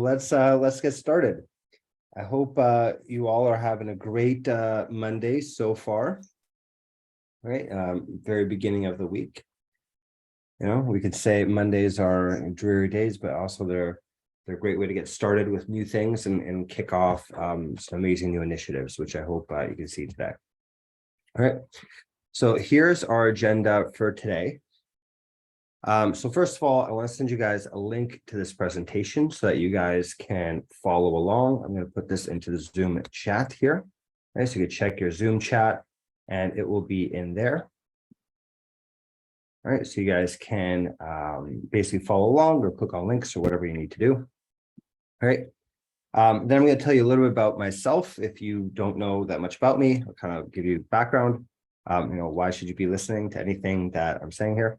Let's get started. I hope you all are having a great Monday so far. Right, very beginning of the week. You know, we could say Mondays are dreary days, but also they're a great way to get started with new things and kick off some amazing new initiatives, which I hope you can see today. All right, so here's our agenda for today. So first of all, I want to send you guys a link to this presentation so that you guys can follow along. I'm going to put this into the Zoom chat here. Okay, so you can check your Zoom chat and it will be in there. All right, so you guys can basically follow along or click on links or whatever you need to do. All right, then I'm going to tell you a little bit about myself. If you don't know that much about me, I'll kind of give you background. Why should you be listening to anything that I'm saying here?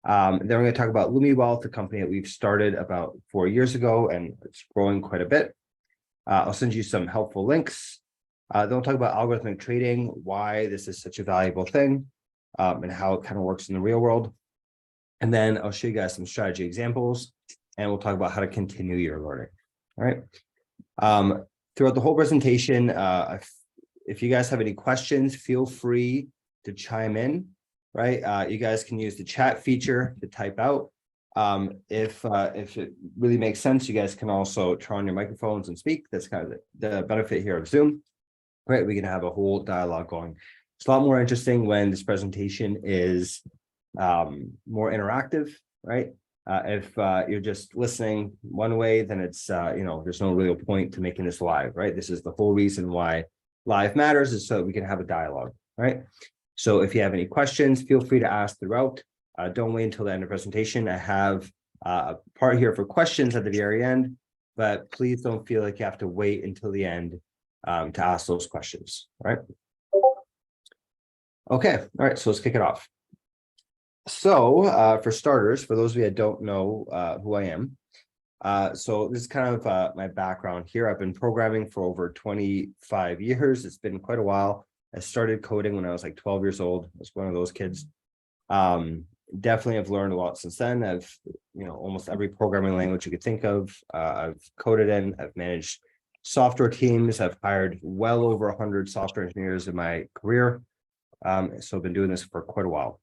Then we're going to talk about Lumi Wealth, a company that we've started about 4 years ago, and it's growing quite a bit. I'll send you some helpful links. Then we'll talk about algorithmic trading, why this is such a valuable thing, and how it kind of works in the real world. And then I'll show you guys some strategy examples, and we'll talk about how to continue your learning. All right. Throughout the whole presentation, if you guys have any questions, feel free to chime in. Right, you guys can use the chat feature to type out. If it really makes sense, you guys can also turn on your microphones and speak. That's kind of the benefit here of Zoom. Right, we can have a whole dialogue going. It's a lot more interesting when this presentation is more interactive. Right, if you're just listening one way, then it's there's no real point to making this live. Right, this is the whole reason why live matters, is so that we can have a dialogue. Right. So if you have any questions, feel free to ask throughout. Don't wait until the end of the presentation. I have a part here for questions at the very end, but please don't feel like you have to wait until the end to ask those questions. All right. Okay. All right. So let's kick it off. So for starters, for those of you that don't know who I am, so this is kind of my background here. I've been programming for over 25 years. It's been quite a while. I started coding when I was like 12 years old. I was one of those kids. Definitely have learned a lot since then. I've, almost every programming language you could think of, I've coded in. I've managed software teams. I've hired well over 100 software engineers in my career. So I've been doing this for quite a while.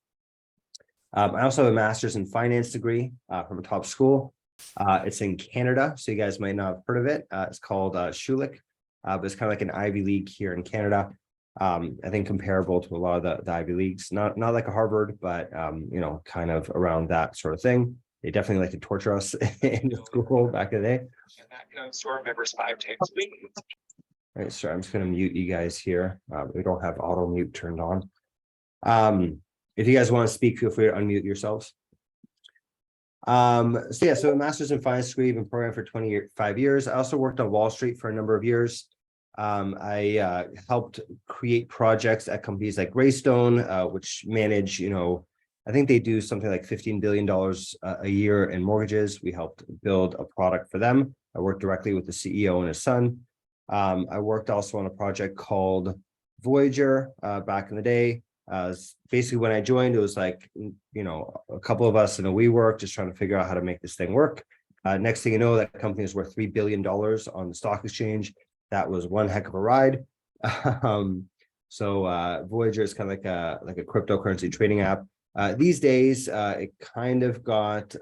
I also have a master's in finance degree from a top school. It's in Canada, so you guys might not have heard of it. It's called Schulich, but it's kind of like an Ivy League here in Canada. I think comparable to a lot of the Ivy Leagues, not like a Harvard, but kind of around that sort of thing. They definitely like to torture us in school back in the day. Store members 5 times a week. All right, sorry, I'm just going to mute you guys here. We don't have auto mute turned on. If you guys want to speak, feel free to unmute yourselves. So a master's in finance degree, been programming for 25 years. I also worked on Wall Street for a number of years. I helped create projects at companies like Greystone, which manage, I think they do something like $15 billion a year in mortgages. We helped build a product for them. I worked directly with the CEO and his son. I worked also on a project called Voyager back in the day. Basically, when I joined, it was like, a couple of us in a WeWork just trying to figure out how to make this thing work. Next thing you know, that company is worth $3 billion on the stock exchange. That was one heck of a ride. So Voyager is kind of like a cryptocurrency trading app. These days, it kind of got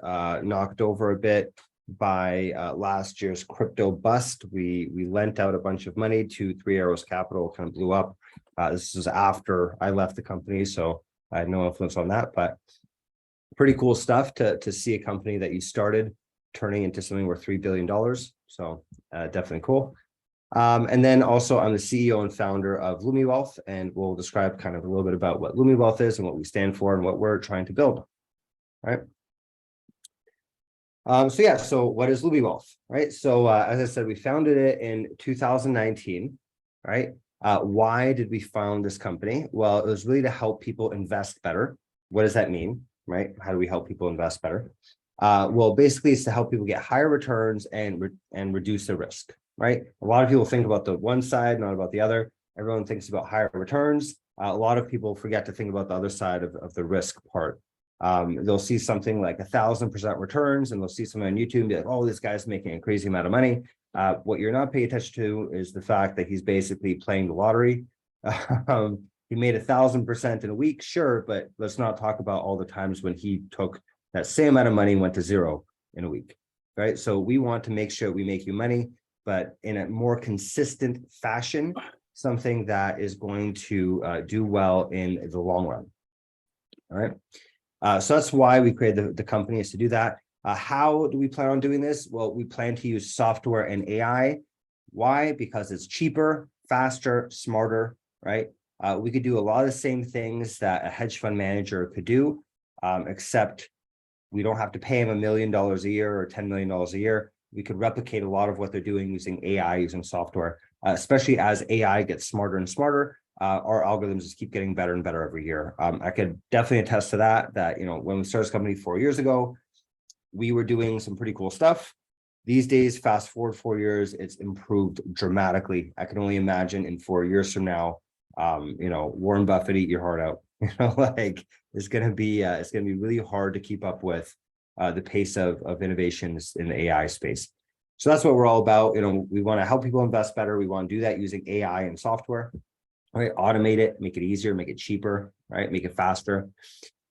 knocked over a bit by last year's crypto bust. We lent out a bunch of money to Three Arrows Capital, kind of blew up. This is after I left the company, so I had no influence on that. But pretty cool stuff to see a company that you started turning into something worth $3 billion. So definitely cool. And then also I'm the CEO and founder of Lumi Wealth, and we'll describe kind of a little bit about what Lumi Wealth is and what we stand for and what we're trying to build. All right. So what is Lumi Wealth? Right. So as I said, we founded it in 2019. Right. Why did we found this company? Well, it was really to help people invest better. What does that mean? Right. How do we help people invest better? Well, basically, it's to help people get higher returns and reduce the risk. Right. A lot of people think about the one side, not about the other. Everyone thinks about higher returns. A lot of people forget to think about the other side of the risk part. they'll see something like 1,000% returns, and they'll see something on YouTube and be like, oh, this guy's making a crazy amount of money. What you're not paying attention to is the fact that he's basically playing the lottery. He made 1,000% in a week, sure, but let's not talk about all the times when he took that same amount of money and went to zero in a week, right? So we want to make sure we make you money, but in a more consistent fashion, something that is going to do well in the long run. All right. So that's why we created the company, is to do that. How do we plan on doing this? Well, we plan to use software and AI. Why? Because it's cheaper, faster, smarter, right? We could do a lot of the same things that a hedge fund manager could do, except we don't have to pay them $1 million a year or $10 million a year. We could replicate a lot of what they're doing using AI, using software, especially as AI gets smarter and smarter. Our algorithms just keep getting better and better every year. I could definitely attest to that, you know, when we started this company 4 years ago, we were doing some pretty cool stuff. These days, fast forward 4 years, it's improved dramatically. I can only imagine in 4 years from now, you know, Warren Buffett, eat your heart out. You know, like it's gonna be really hard to keep up with the pace of innovations in the AI space. So that's what we're all about. You know, we want to help people invest better. We want to do that using AI and software, right? Automate it, make it easier, make it cheaper, right? Make it faster.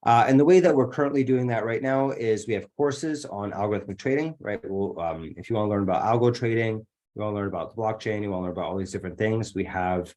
And the way that we're currently doing that right now is we have courses on algorithmic trading, right? We'll, if you want to learn about algo trading, you want to learn about the blockchain, you want to learn about all these different things, we have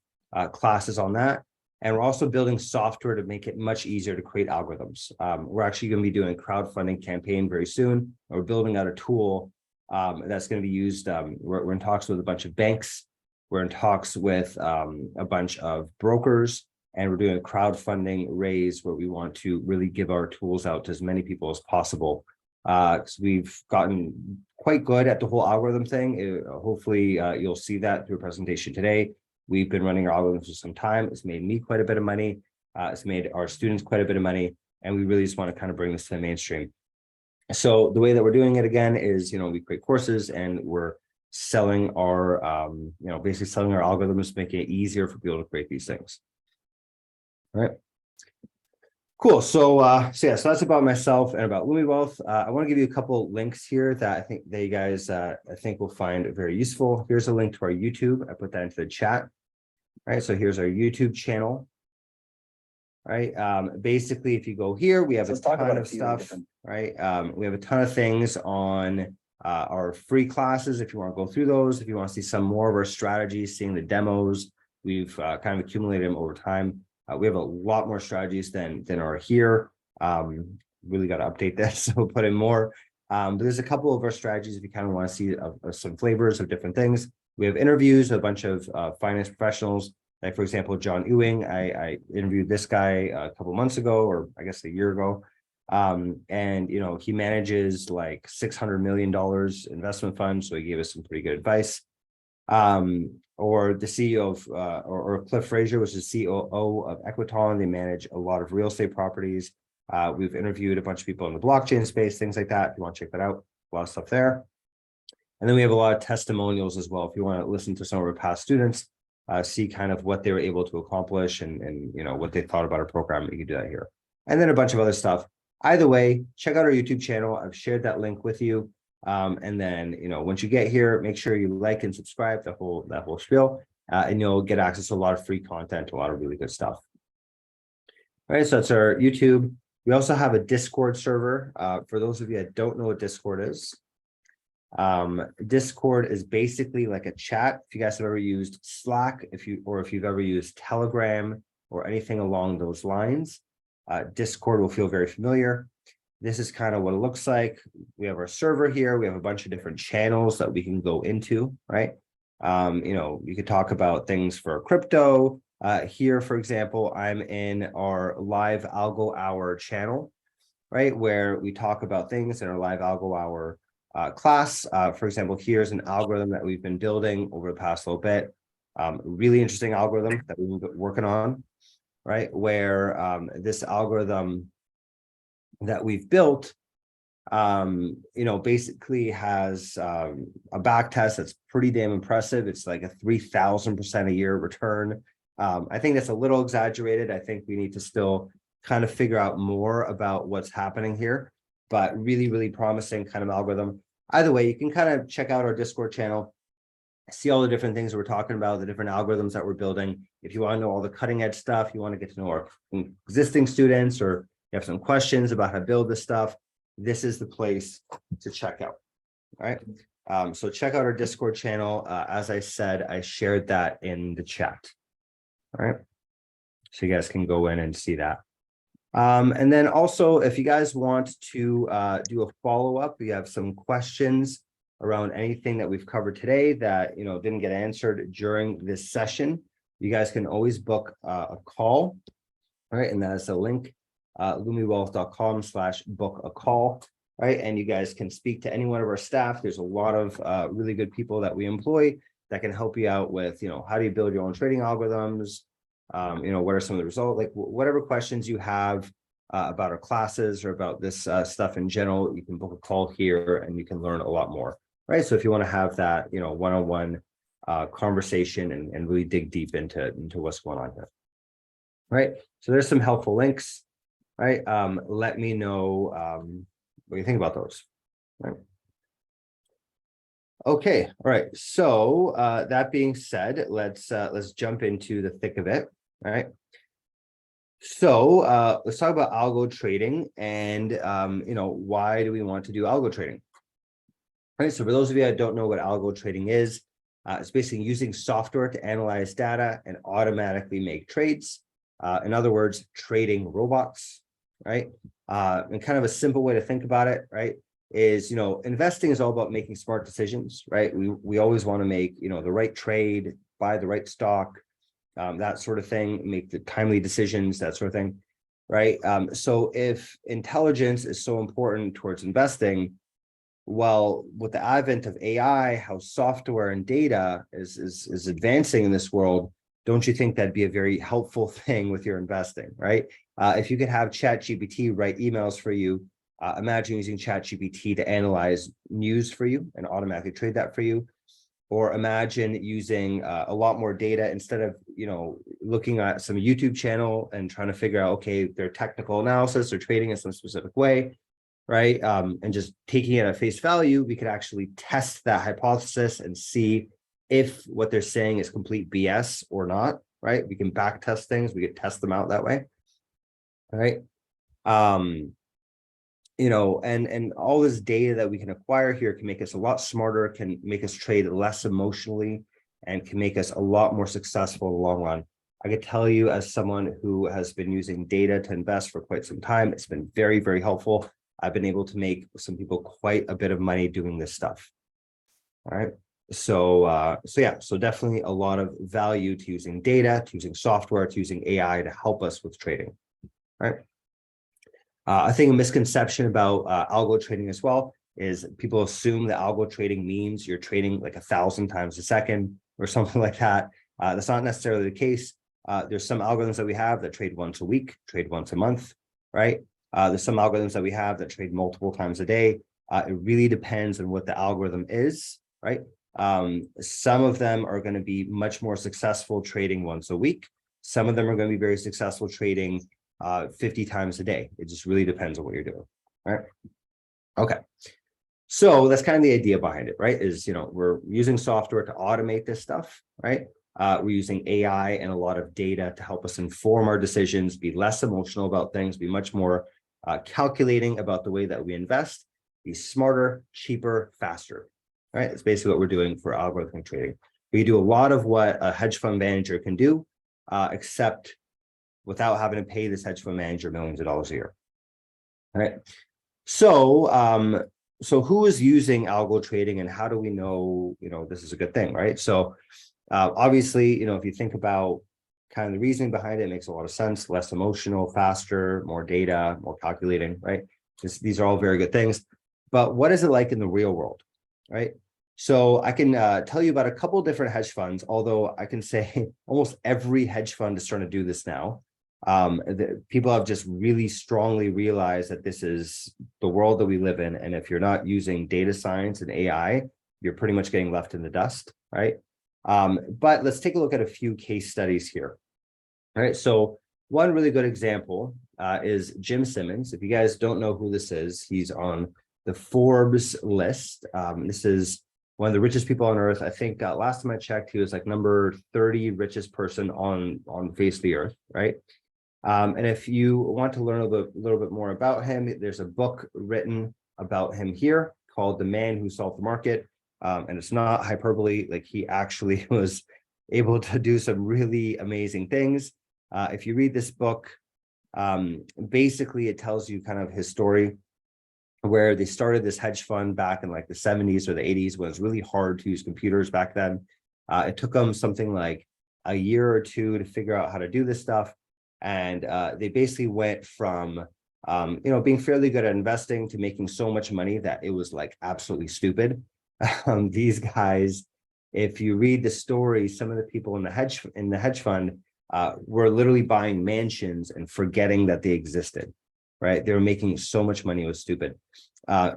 classes on that. And we're also building software to make it much easier to create algorithms. We're actually going to be doing a crowdfunding campaign very soon. We're building out a tool that's going to be used. We're in talks with a bunch of banks. We're in talks with a bunch of brokers, and we're doing a crowdfunding raise where we want to really give our tools out to as many people as possible. Because we've gotten quite good at the whole algorithm thing. Hopefully, you'll see that through a presentation today. We've been running our algorithms for some time. It's made me quite a bit of money. It's made our students quite a bit of money. And we really just want to kind of bring this to the mainstream. So the way that we're doing it again is, you know, we create courses and we're selling our, you know, basically selling our algorithms, making it easier for people to create these things. All right. Cool. So, so that's about myself and about Lumi Wealth. I want to give you a couple links here that I think that you guys, I think will find very useful. Here's a link to our YouTube. I put that into the chat. All right, so here's our YouTube channel. All right, basically, if you go here, we have a ton of stuff, right? We have a ton of things on our free classes. If you want to go through those, if you want to see some more of our strategies, seeing the demos, we've kind of accumulated them over time. We have a lot more strategies than are here. Really got to update this, so we'll put in more. But there's a couple of our strategies if you kind of want to see some flavors of different things. We have interviews with a bunch of finance professionals. Like, for example, John Ewing, I interviewed this guy a couple months ago, or I guess a year ago. And, you know, he manages like $600 million investment fund. So he gave us some pretty good advice. Or the CEO of, or Cliff Frazier, which is COO of Equiton. They manage a lot of real estate properties. We've interviewed a bunch of people in the blockchain space, things like that. If you want to check that out, a lot of stuff there. And then we have a lot of testimonials as well. If you want to listen to some of our past students, see kind of what they were able to accomplish and you know what they thought about our program, you can do that here. And then a bunch of other stuff. Either way, check out our YouTube channel. I've shared that link with you. And then, you know, once you get here, make sure you like and subscribe, that whole spiel, and you'll get access to a lot of free content, a lot of really good stuff. All right, so that's our YouTube. We also have a Discord server. For those of you that don't know what Discord is, Discord is basically like a chat. If you guys have ever used Slack, if you've ever used Telegram or anything along those lines, Discord will feel very familiar. This is kind of what it looks like. We have our server here. We have a bunch of different channels that we can go into, right? You know, you could talk about things for crypto. Here, for example, I'm in our live algo hour channel, right? Where we talk about things in our live algo hour class. For example, here's an algorithm that we've been building over the past little bit. Really interesting algorithm that we've been working on, right? Where this algorithm that we've built, you know, basically has a back test that's pretty damn impressive. It's like a 3,000% a year return. I think that's a little exaggerated. I think we need to still kind of figure out more about what's happening here, but really, really promising kind of algorithm. Either way, you can kind of check out our Discord channel, see all the different things we're talking about, the different algorithms that we're building. If you want to know all the cutting edge stuff, you want to get to know our existing students, or you have some questions about how to build this stuff, this is the place to check out. All right. So check out our Discord channel. As I said, I shared that in the chat. All right. So you guys can go in and see that. And then also, if you guys want to do a follow-up, we have some questions around anything that we've covered today that didn't get answered during this session. You guys can always book a call. All right, and that's a link, lumiwealth.com/book a call. Right, and you guys can speak to any one of our staff. There's a lot of really good people that we employ that can help you out with, how do you build your own trading algorithms? What are some of the results? Like whatever questions you have about our classes or about this stuff in general, you can book a call here and you can learn a lot more. Right, so if you want to have that, one-on-one conversation and really dig deep into what's going on here. Right, so there's some helpful links. Right, let me know what do you think about those? Right. Okay, all right. So that being said, let's jump into the thick of it. All right. So let's talk about algo trading and why do we want to do algo trading? All right. So for those of you that don't know what algo trading is, it's basically using software to analyze data and automatically make trades. In other words, trading robots. Right. And kind of a simple way to think about it, right, is, investing is all about making smart decisions, right? We always want to make, the right trade, buy the right stock, that sort of thing, make the timely decisions, that sort of thing, right? So if intelligence is so important towards investing, well, with the advent of AI, how software and data is advancing in this world, don't you think that'd be a very helpful thing with your investing, right? If you could have ChatGPT write emails for you, imagine using ChatGPT to analyze news for you and automatically trade that for you. Or imagine using a lot more data instead of, looking at some YouTube channel and trying to figure out, okay, their technical analysis or trading in some specific way, right? And just taking it at face value, we could actually test that hypothesis and see if what they're saying is complete BS or not, right? We can back test things, we could test them out that way. All right. And all this data that we can acquire here can make us a lot smarter, can make us trade less emotionally, and can make us a lot more successful in the long run. I could tell you, as someone who has been using data to invest for quite some time, it's been very, very helpful. I've been able to make some people quite a bit of money doing this stuff. All right. So definitely a lot of value to using data, to using software, to using AI to help us with trading. Right. I think a misconception about algo trading as well is people assume that algo trading means you're trading like 1,000 times a second or something like that. That's not necessarily the case. There's some algorithms that we have that trade once a week, trade once a month, right? There's some algorithms that we have that trade multiple times a day. It really depends on what the algorithm is, right? Some of them are going to be much more successful trading once a week. Some of them are going to be very successful trading 50 times a day. It just really depends on what you're doing. All right. Okay. So that's kind of the idea behind it, right? Is, we're using software to automate this stuff, right? We're using AI and a lot of data to help us inform our decisions, be less emotional about things, be much more calculating about the way that we invest, be smarter, cheaper, faster, right? That's basically what we're doing for algorithmic trading. We do a lot of what a hedge fund manager can do, except without having to pay this hedge fund manager millions of dollars a year. All right. So who is using algo trading and how do we know, this is a good thing, right? So obviously, if you think about kind of the reasoning behind it, it makes a lot of sense, less emotional, faster, more data, more calculating, right? These are all very good things. But what is it like in the real world, right? So I can tell you about a couple of different hedge funds, although I can say almost every hedge fund is starting to do this now. People have just really strongly realized that this is the world that we live in. And if you're not using data science and AI, you're pretty much getting left in the dust, right? But let's take a look at a few case studies here. All right, so one really good example is Jim Simmons. If you guys don't know who this is, he's on the Forbes list. This is one of the richest people on earth. I think last time I checked, he was like number 30 richest person on the face of the earth, right? And if you want to learn a little bit more about him, there's a book written about him here called The Man Who Solved the Market. And it's not hyperbole, like he actually was able to do some really amazing things. If you read this book, basically it tells you kind of his story, where they started this hedge fund back in like the 70s or the 80s, when it was really hard to use computers back then. It took them something like a year or two to figure out how to do this stuff. And they basically went from being fairly good at investing to making so much money that it was like absolutely stupid. These guys, if you read the story, some of the people in the hedge fund were literally buying mansions and forgetting that they existed, right? They were making so much money, it was stupid.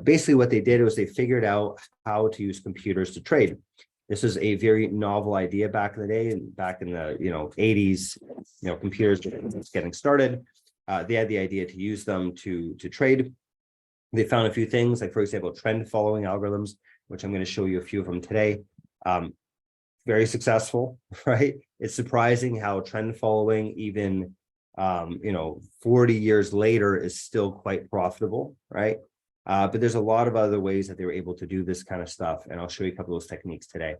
Basically what they did was they figured out how to use computers to trade. This was a very novel idea back in the day, and back in the 80s, computers getting started. They had the idea to use them to trade. They found a few things, like for example, trend following algorithms, which I'm going to show you a few of them today. Very successful, right? It's surprising how trend following, even 40 years later, is still quite profitable, right? But there's a lot of other ways that they were able to do this kind of stuff, and I'll show you a couple of those techniques today.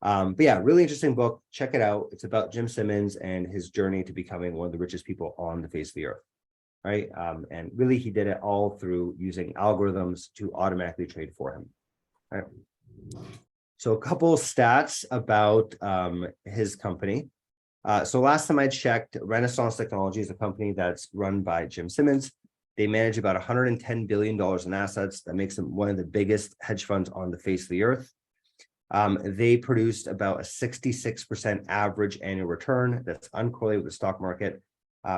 But yeah, really interesting book. Check it out. It's about Jim Simmons and his journey to becoming one of the richest people on the face of the earth, right? And really, he did it all through using algorithms to automatically trade for him, right? So a couple stats about his company. So last time I checked, Renaissance Technology is a company that's run by Jim Simmons. They manage about $110 billion in assets. That makes them one of the biggest hedge funds on the face of the earth. They produced about a 66% average annual return that's uncorrelated with the stock market.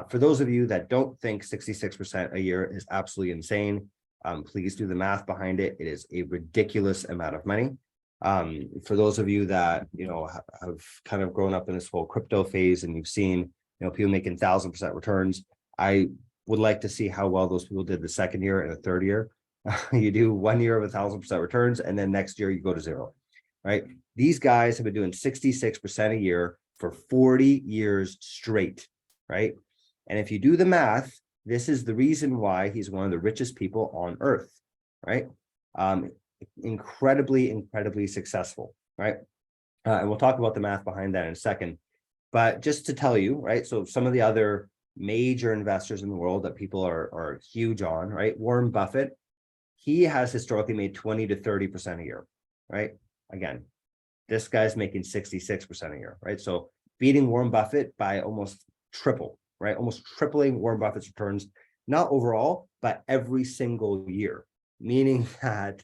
For those of you that don't think 66% a year is absolutely insane, please do the math behind it. It is a ridiculous amount of money. For those of you that have kind of grown up in this whole crypto phase, and you've seen people making 1,000% returns, I would like to see how well those people did the second year and the third year. You do 1 year of 1,000% returns, and then next year you go to zero, right? These guys have been doing 66% a year for 40 years straight, right? And if you do the math, this is the reason why he's one of the richest people on earth, right? Incredibly successful, right? And we'll talk about the math behind that in a second. But just to tell you, right? So some of the other major investors in the world that people are huge on, right? Warren Buffett, he has historically made 20 to 30% a year, right? Again, this guy's making 66% a year, right? So beating Warren Buffett by almost triple, right? Almost tripling Warren Buffett's returns, not overall, but every single year, meaning that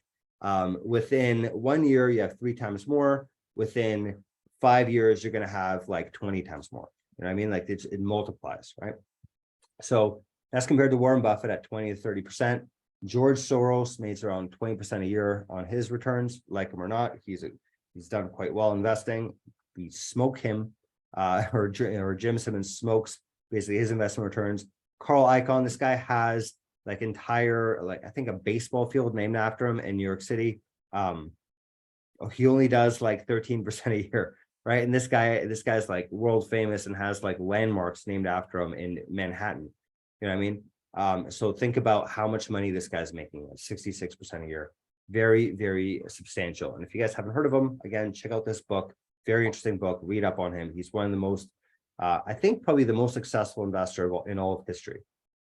within 1 year, you have 3 times more. Within 5 years, you're going to have like 20 times more. You know what I mean? Like it multiplies, right? So that's compared to Warren Buffett at 20 to 30%. George Soros makes around 20% a year on his returns. Like him or not, he's done quite well investing. We smoke him, or Jim Simmons smokes basically his investment returns. Carl Icahn, this guy has like entire, I think a baseball field named after him in New York City. He only does like 13% a year, right? And this guy's like world famous and has like landmarks named after him in Manhattan. You know what I mean? So think about how much money this guy's making, 66% a year. Very, very substantial. And if you guys haven't heard of him, again, check out this book. Very interesting book. Read up on him. He's one of the most, I think probably the most successful investor in all of history,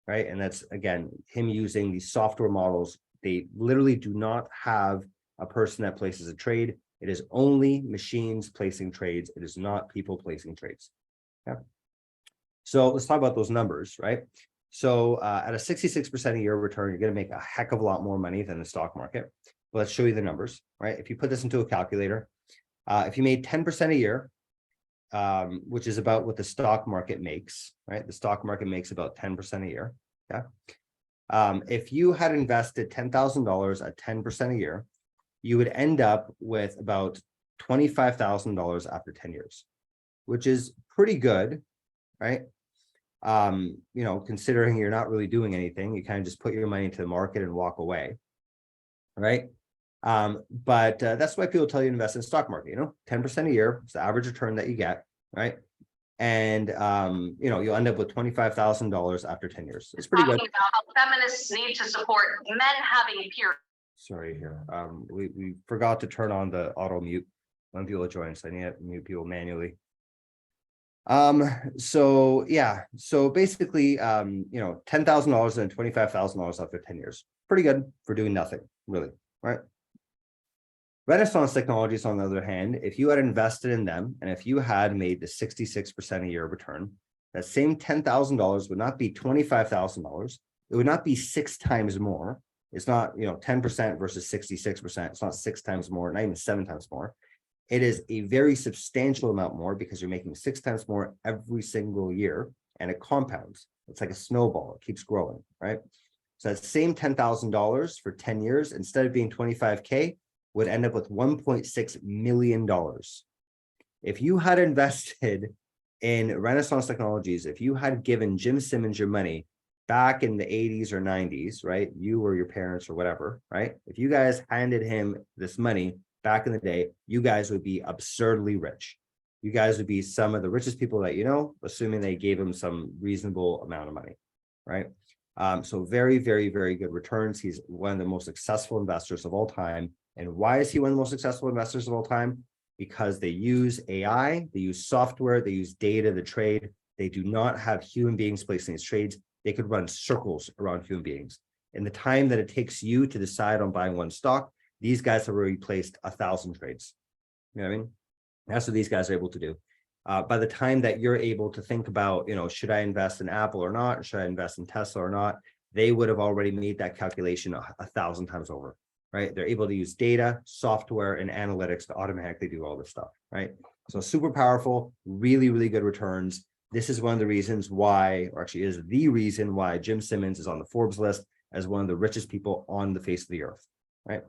right? And that's, again, him using these software models. They literally do not have a person that places a trade. It is only machines placing trades. It is not people placing trades. Yeah. So let's talk about those numbers, right? So at a 66% a year return, you're going to make a heck of a lot more money than the stock market. But let's show you the numbers, right? If you put this into a calculator, if you made 10% a year, which is about what the stock market makes, right? The stock market makes about 10% a year. Yeah. If you had invested $10,000 at 10% a year, you would end up with about $25,000 after 10 years, which is pretty good, right? you know, considering you're not really doing anything, you kind of just put your money into the market and walk away, right? But that's why people tell you to invest in the stock market, you know, 10% a year, it's the average return that you get, right? And you know, you'll end up with $25,000 after 10 years. It's pretty good. Talking about how feminists need to support men having periods. Sorry here. We forgot to turn on the auto mute when people join, so I need to mute people manually. So yeah, so basically, you know, $10,000 and $25,000 after 10 years. Pretty good for doing nothing, really, right? Renaissance Technologies, on the other hand, if you had invested in them and if you had made the 66% a year return, that same $10,000 would not be $25,000. It would not be 6 times more. It's not, you know, 10% versus 66%. It's not 6 times more, not even 7 times more. It is a very substantial amount more because you're making 6 times more every single year, and it compounds. It's like a snowball. It keeps growing, right? So that same $10,000 for 10 years, instead of being 25K, would end up with $1.6 million. If you had invested in Renaissance Technologies, if you had given Jim Simmons your money back in the 80s or 90s, right? You or your parents or whatever, right? If you guys handed him this money back in the day, you guys would be absurdly rich. You guys would be some of the richest people that you know, assuming they gave him some reasonable amount of money, right? So very, very, very good returns. He's one of the most successful investors of all time. And why is he one of the most successful investors of all time? Because they use AI, they use software, they use data to trade. They do not have human beings placing these trades. They could run circles around human beings. In the time that it takes you to decide on buying one stock, these guys have already placed 1,000 trades. You know what I mean? That's what these guys are able to do. By the time that you're able to think about, you know, should I invest in Apple or not? Should I invest in Tesla or not? They would have already made that calculation 1,000 times over, right? They're able to use data, software, and analytics to automatically do all this stuff, right? So super powerful, really, really good returns. This is one of the reasons why, or actually is the reason why Jim Simmons is on the Forbes list as one of the richest people on the face of the earth, right?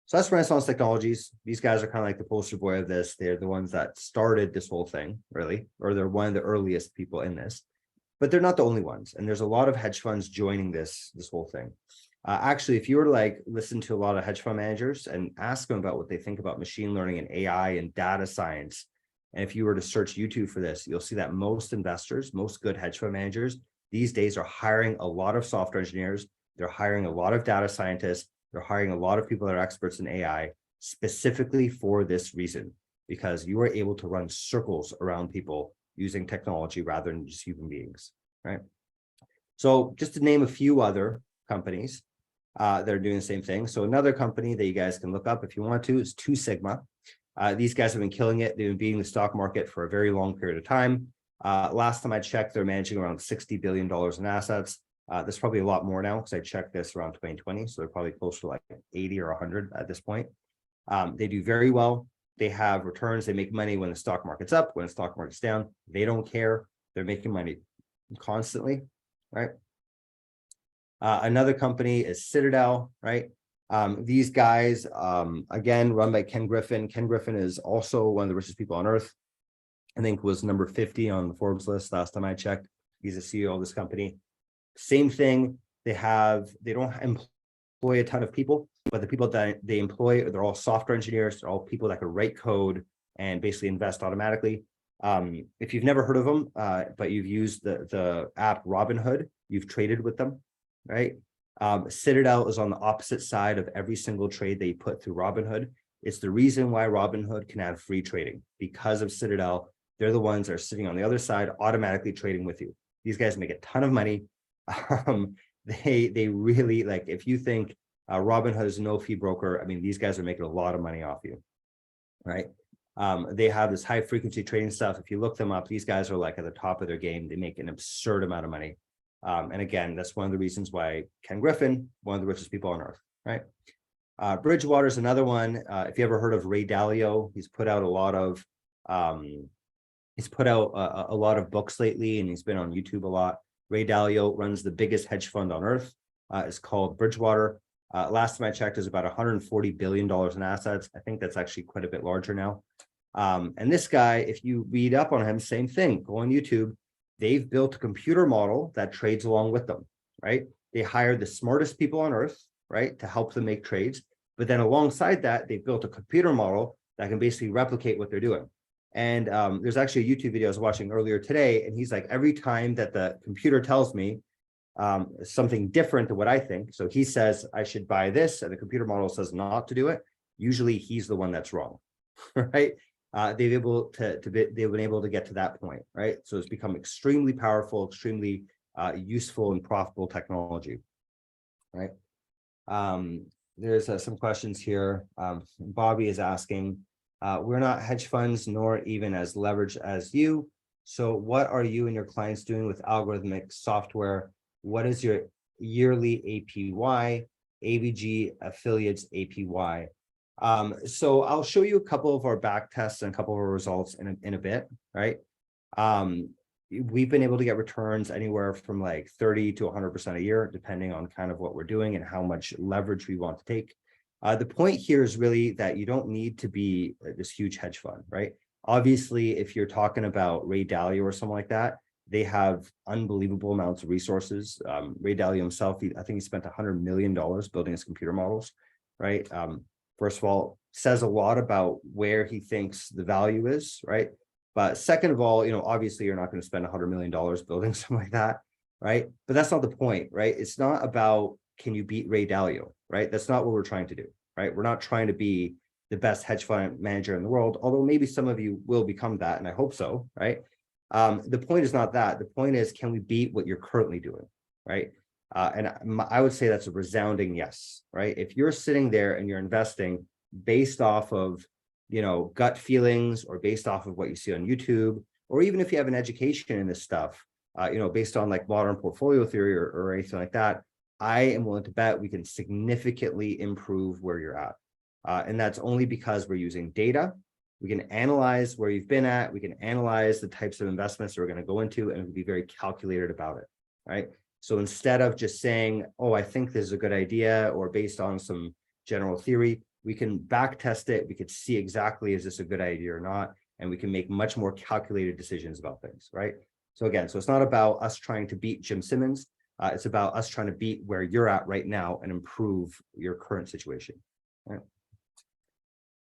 So that's Renaissance Technologies. These guys are kind of like the poster boy of this. They're the ones that started this whole thing, really, or they're one of the earliest people in this, but they're not the only ones. And there's a lot of hedge funds joining this whole thing. Actually, if you were to like listen to a lot of hedge fund managers and ask them about what they think about machine learning and AI and data science, and if you were to search YouTube for this, you'll see that most investors, most good hedge fund managers these days are hiring a lot of software engineers. They're hiring a lot of data scientists. They're hiring a lot of people that are experts in AI specifically for this reason, because you are able to run circles around people using technology rather than just human beings, right? So just to name a few other companies that are doing the same thing. So another company that you guys can look up if you want to is 2 Sigma. These guys have been killing it. They've been beating the stock market for a very long period of time. Last time I checked, they're managing around $60 billion in assets. There's probably a lot more now because I checked this around 2020. So they're probably close to like 80 or 100 at this point. They do very well. They have returns. They make money when the stock market's up, when the stock market's down. They don't care. They're making money constantly, right? Another company is Citadel, right? These guys, again, run by Ken Griffin. Ken Griffin is also one of the richest people on earth. I think was number 50 on the Forbes list last time I checked. He's the CEO of this company. Same thing. They don't employ a ton of people, but the people that they employ, they're all software engineers. They're all people that can write code and basically invest automatically. If you've never heard of them, but you've used the app Robinhood, you've traded with them, right? Citadel is on the opposite side of every single trade that you put through Robinhood. It's the reason why Robinhood can have free trading, because of Citadel. They're the ones that are sitting on the other side, automatically trading with you. These guys make a ton of money. They really, like, if you think Robinhood is a no-fee broker, I mean, these guys are making a lot of money off you, right? They have this high frequency trading stuff. If you look them up, these guys are like at the top of their game. They make an absurd amount of money. And again, that's one of the reasons why Ken Griffin, one of the richest people on earth, right? Bridgewater is another one. If you ever heard of Ray Dalio, he's put out a lot of books lately, and he's been on YouTube a lot. Ray Dalio runs the biggest hedge fund on earth. It's called Bridgewater. Last time I checked, is about $140 billion in assets. I think that's actually quite a bit larger now. And this guy, if you read up on him, same thing, go on YouTube. they've built a computer model that trades along with them, right? They hire the smartest people on earth, right, to help them make trades. But then alongside that, they've built a computer model that can basically replicate what they're doing. And there's actually a YouTube video I was watching earlier today, and he's like, every time that the computer tells me something different than what I think, so he says I should buy this, and the computer model says not to do it, usually he's the one that's wrong, right? They've been able to get to that point, right? So it's become extremely powerful, extremely useful and profitable technology, right? There's some questions here. Bobby is asking, we're not hedge funds nor even as leveraged as you. So what are you and your clients doing with algorithmic software? What is your yearly APY, ABG affiliates APY? So I'll show you a couple of our back tests and a couple of our results in a bit, right? We've been able to get returns anywhere from like 30 to 100% a year, depending on kind of what we're doing and how much leverage we want to take. The point here is really that you don't need to be this huge hedge fund, right? Obviously, if you're talking about Ray Dalio or something like that, they have unbelievable amounts of resources. Ray Dalio himself, I think he spent $100 million building his computer models, right? First of all, says a lot about where he thinks the value is, right? But second of all, obviously you're not going to spend $100 million building something like that, right? But that's not the point, right? It's not about, can you beat Ray Dalio, right? That's not what we're trying to do, right? We're not trying to be the best hedge fund manager in the world, although maybe some of you will become that, and I hope so, right? The point is not that. The point is, can we beat what you're currently doing, right? And I would say that's a resounding yes, right? If you're sitting there and you're investing based off of, gut feelings, or based off of what you see on YouTube, or even if you have an education in this stuff, based on like modern portfolio theory or anything like that, I am willing to bet we can significantly improve where you're at. And that's only because we're using data. We can analyze where you've been at. We can analyze the types of investments that we're going to go into, and we can be very calculated about it, right? So instead of just saying, oh, I think this is a good idea, or based on some general theory, we can back test it. We could see exactly, is this a good idea or not? And we can make much more calculated decisions about things, right? So again, so it's not about us trying to beat Jim Simmons. It's about us trying to beat where you're at right now and improve your current situation, right?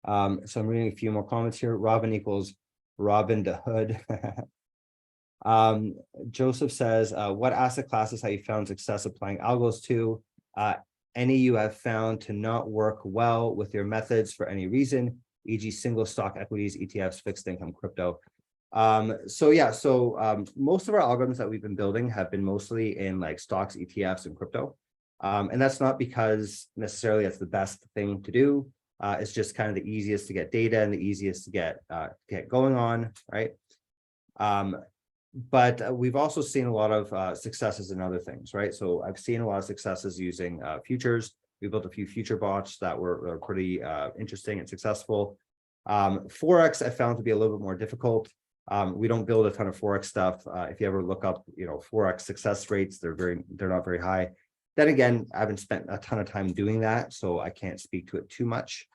So I'm reading a few more comments here. Robin equals Robin the Hood. Joseph says, what asset classes have you found success applying algos to? Any you have found to not work well with your methods for any reason, e.g. single stock equities, ETFs, fixed income, crypto. Most of our algorithms that we've been building have been mostly in like stocks, ETFs, and crypto. And that's not because necessarily that's the best thing to do. It's just kind of the easiest to get data and the easiest to get going on, right? But we've also seen a lot of successes in other things, right? So I've seen a lot of successes using futures. We built a few future bots that were pretty interesting and successful. Forex I found to be a little bit more difficult. We don't build a ton of Forex stuff. If you ever look up, Forex success rates, they're not very high. Then again, I haven't spent a ton of time doing that, so I can't speak to it too much.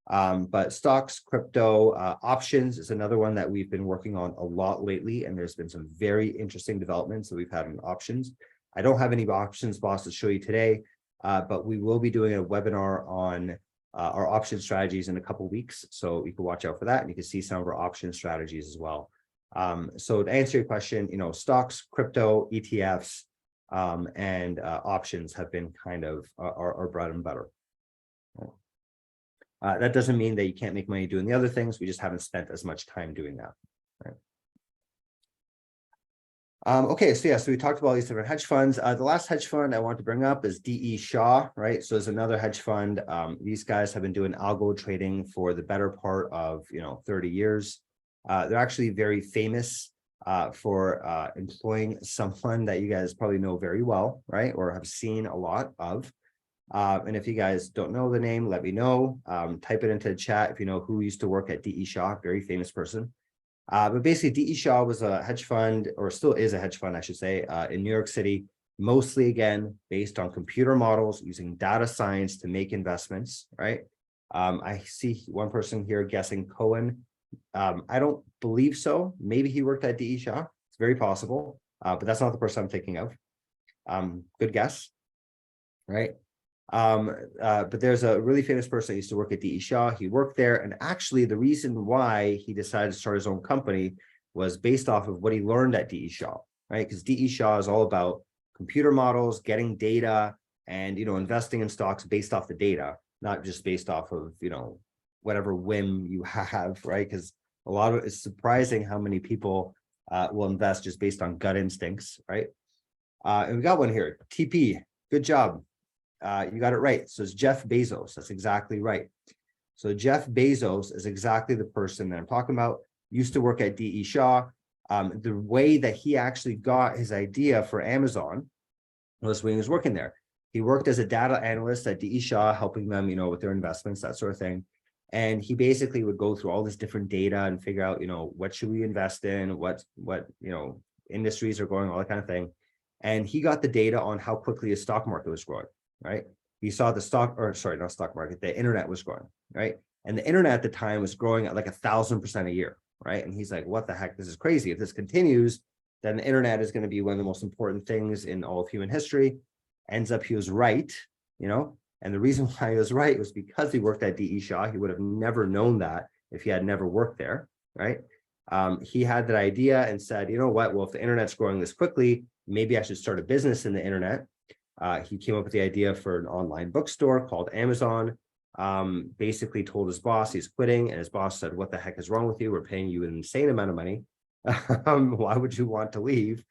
But stocks, crypto, options is another one that we've been working on a lot lately, and there's been some very interesting developments that we've had in options. I don't have any options boss to show you today, but we will be doing a webinar on our option strategies in a couple of weeks, so you can watch out for that, and you can see some of our option strategies as well. So to answer your question, stocks, crypto, ETFs, and options have been kind of our bread and butter. That doesn't mean that you can't make money doing the other things. We just haven't spent as much time doing that. Right? Okay, so we talked about all these different hedge funds. The last hedge fund I want to bring up is D.E. Shaw, right? So there's another hedge fund. These guys have been doing algo trading for the better part of 30 years. They're actually very famous for employing someone that you guys probably know very well, right? Or have seen a lot of. And if you guys don't know the name, let me know. Type it into the chat if you know who used to work at D.E. Shaw, very famous person. But basically, D.E. Shaw was a hedge fund, or still is a hedge fund, I should say, in New York City, mostly, again, based on computer models, using data science to make investments, right? I see one person here guessing Cohen. I don't believe so. Maybe he worked at D.E. Shaw. It's very possible. but that's not the person I'm thinking of. Good guess, right? But there's a really famous person that used to work at D.E. Shaw. He worked there, and actually the reason why he decided to start his own company was based off of what he learned at D.E. Shaw, right? Because D.E. Shaw is all about computer models, getting data, and investing in stocks based off the data, not just based off of whatever whim you have, right? Because a lot of it's surprising how many people will invest just based on gut instincts, right? And we got one here, TP. Good job. You got it right. So it's Jeff Bezos. That's exactly right. So Jeff Bezos is exactly the person that I'm talking about. Used to work at D.E. Shaw. The way that he actually got his idea for Amazon was when he was working there. He worked as a data analyst at D.E. Shaw, helping them, with their investments, that sort of thing. And he basically would go through all this different data and figure out, what should we invest in, what industries are growing, all that kind of thing. And he got the data on how quickly his stock market was growing, right? He saw the not stock market, the internet was growing, right? And the internet at the time was growing at like 1,000% a year, right? And he's like, what the heck, this is crazy. If this continues, then the internet is going to be one of the most important things in all of human history. Ends up he was right, and the reason why he was right was because he worked at D.E. Shaw. He would have never known that if he had never worked there, right? He had that idea and said, you know what, well, if the internet's growing this quickly, maybe I should start a business in the internet. He came up with the idea for an online bookstore called Amazon. Basically told his boss he's quitting, and his boss said, what the heck is wrong with you? We're paying you an insane amount of money. Why would you want to leave?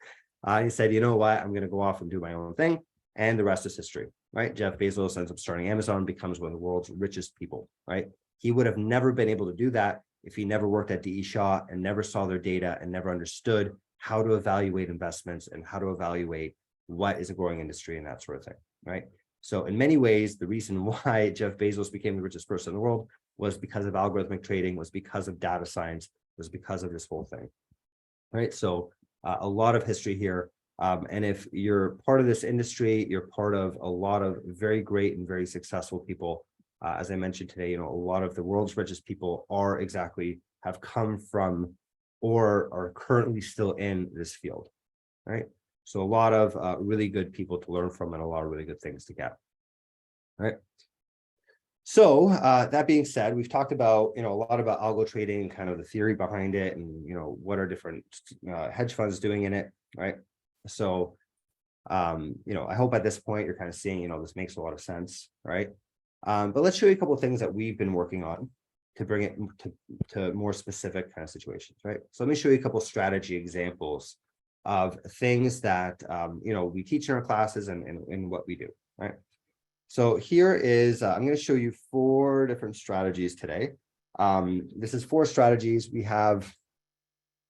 He said, you know what, I'm going to go off and do my own thing. And the rest is history, right? Jeff Bezos ends up starting Amazon, becomes one of the world's richest people, right? He would have never been able to do that if he never worked at D.E. Shaw and never saw their data and never understood how to evaluate investments and how to evaluate what is a growing industry and that sort of thing, right? So in many ways, the reason why Jeff Bezos became the richest person in the world was because of algorithmic trading, was because of data science, was because of this whole thing, right? So a lot of history here. And if you're part of this industry, you're part of a lot of very great and very successful people. As I mentioned today, a lot of the world's richest people have come from or are currently still in this field, right? So a lot of really good people to learn from and a lot of really good things to get, right? So that being said, we've talked about, a lot about algo trading and kind of the theory behind it and, what are different hedge funds doing in it, right? So, I hope at this point you're kind of seeing, this makes a lot of sense, right? But let's show you a couple of things that we've been working on to bring it to more specific kind of situations, right? So let me show you a couple of strategy examples of things that, we teach in our classes and what we do, right? So here is, I'm going to show you 4 different strategies today. This is 4 strategies. We have,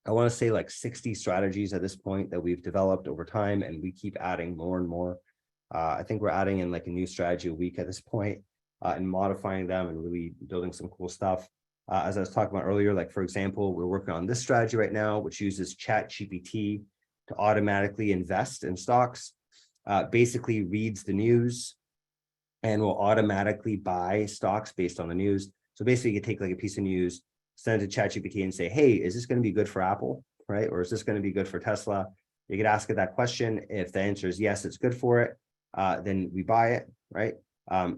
I want to say like 60 strategies at this point that we've developed over time, and we keep adding more and more. I think we're adding in like a new strategy a week at this point, and modifying them and really building some cool stuff. As I was talking about earlier, like for example, we're working on this strategy right now, which uses ChatGPT to automatically invest in stocks, basically reads the news and will automatically buy stocks based on the news. So basically you can take like a piece of news, send it to ChatGPT and say, hey, is this going to be good for Apple, right? Or is this going to be good for Tesla? You could ask it that question. If the answer is yes, it's good for it, then we buy it, right?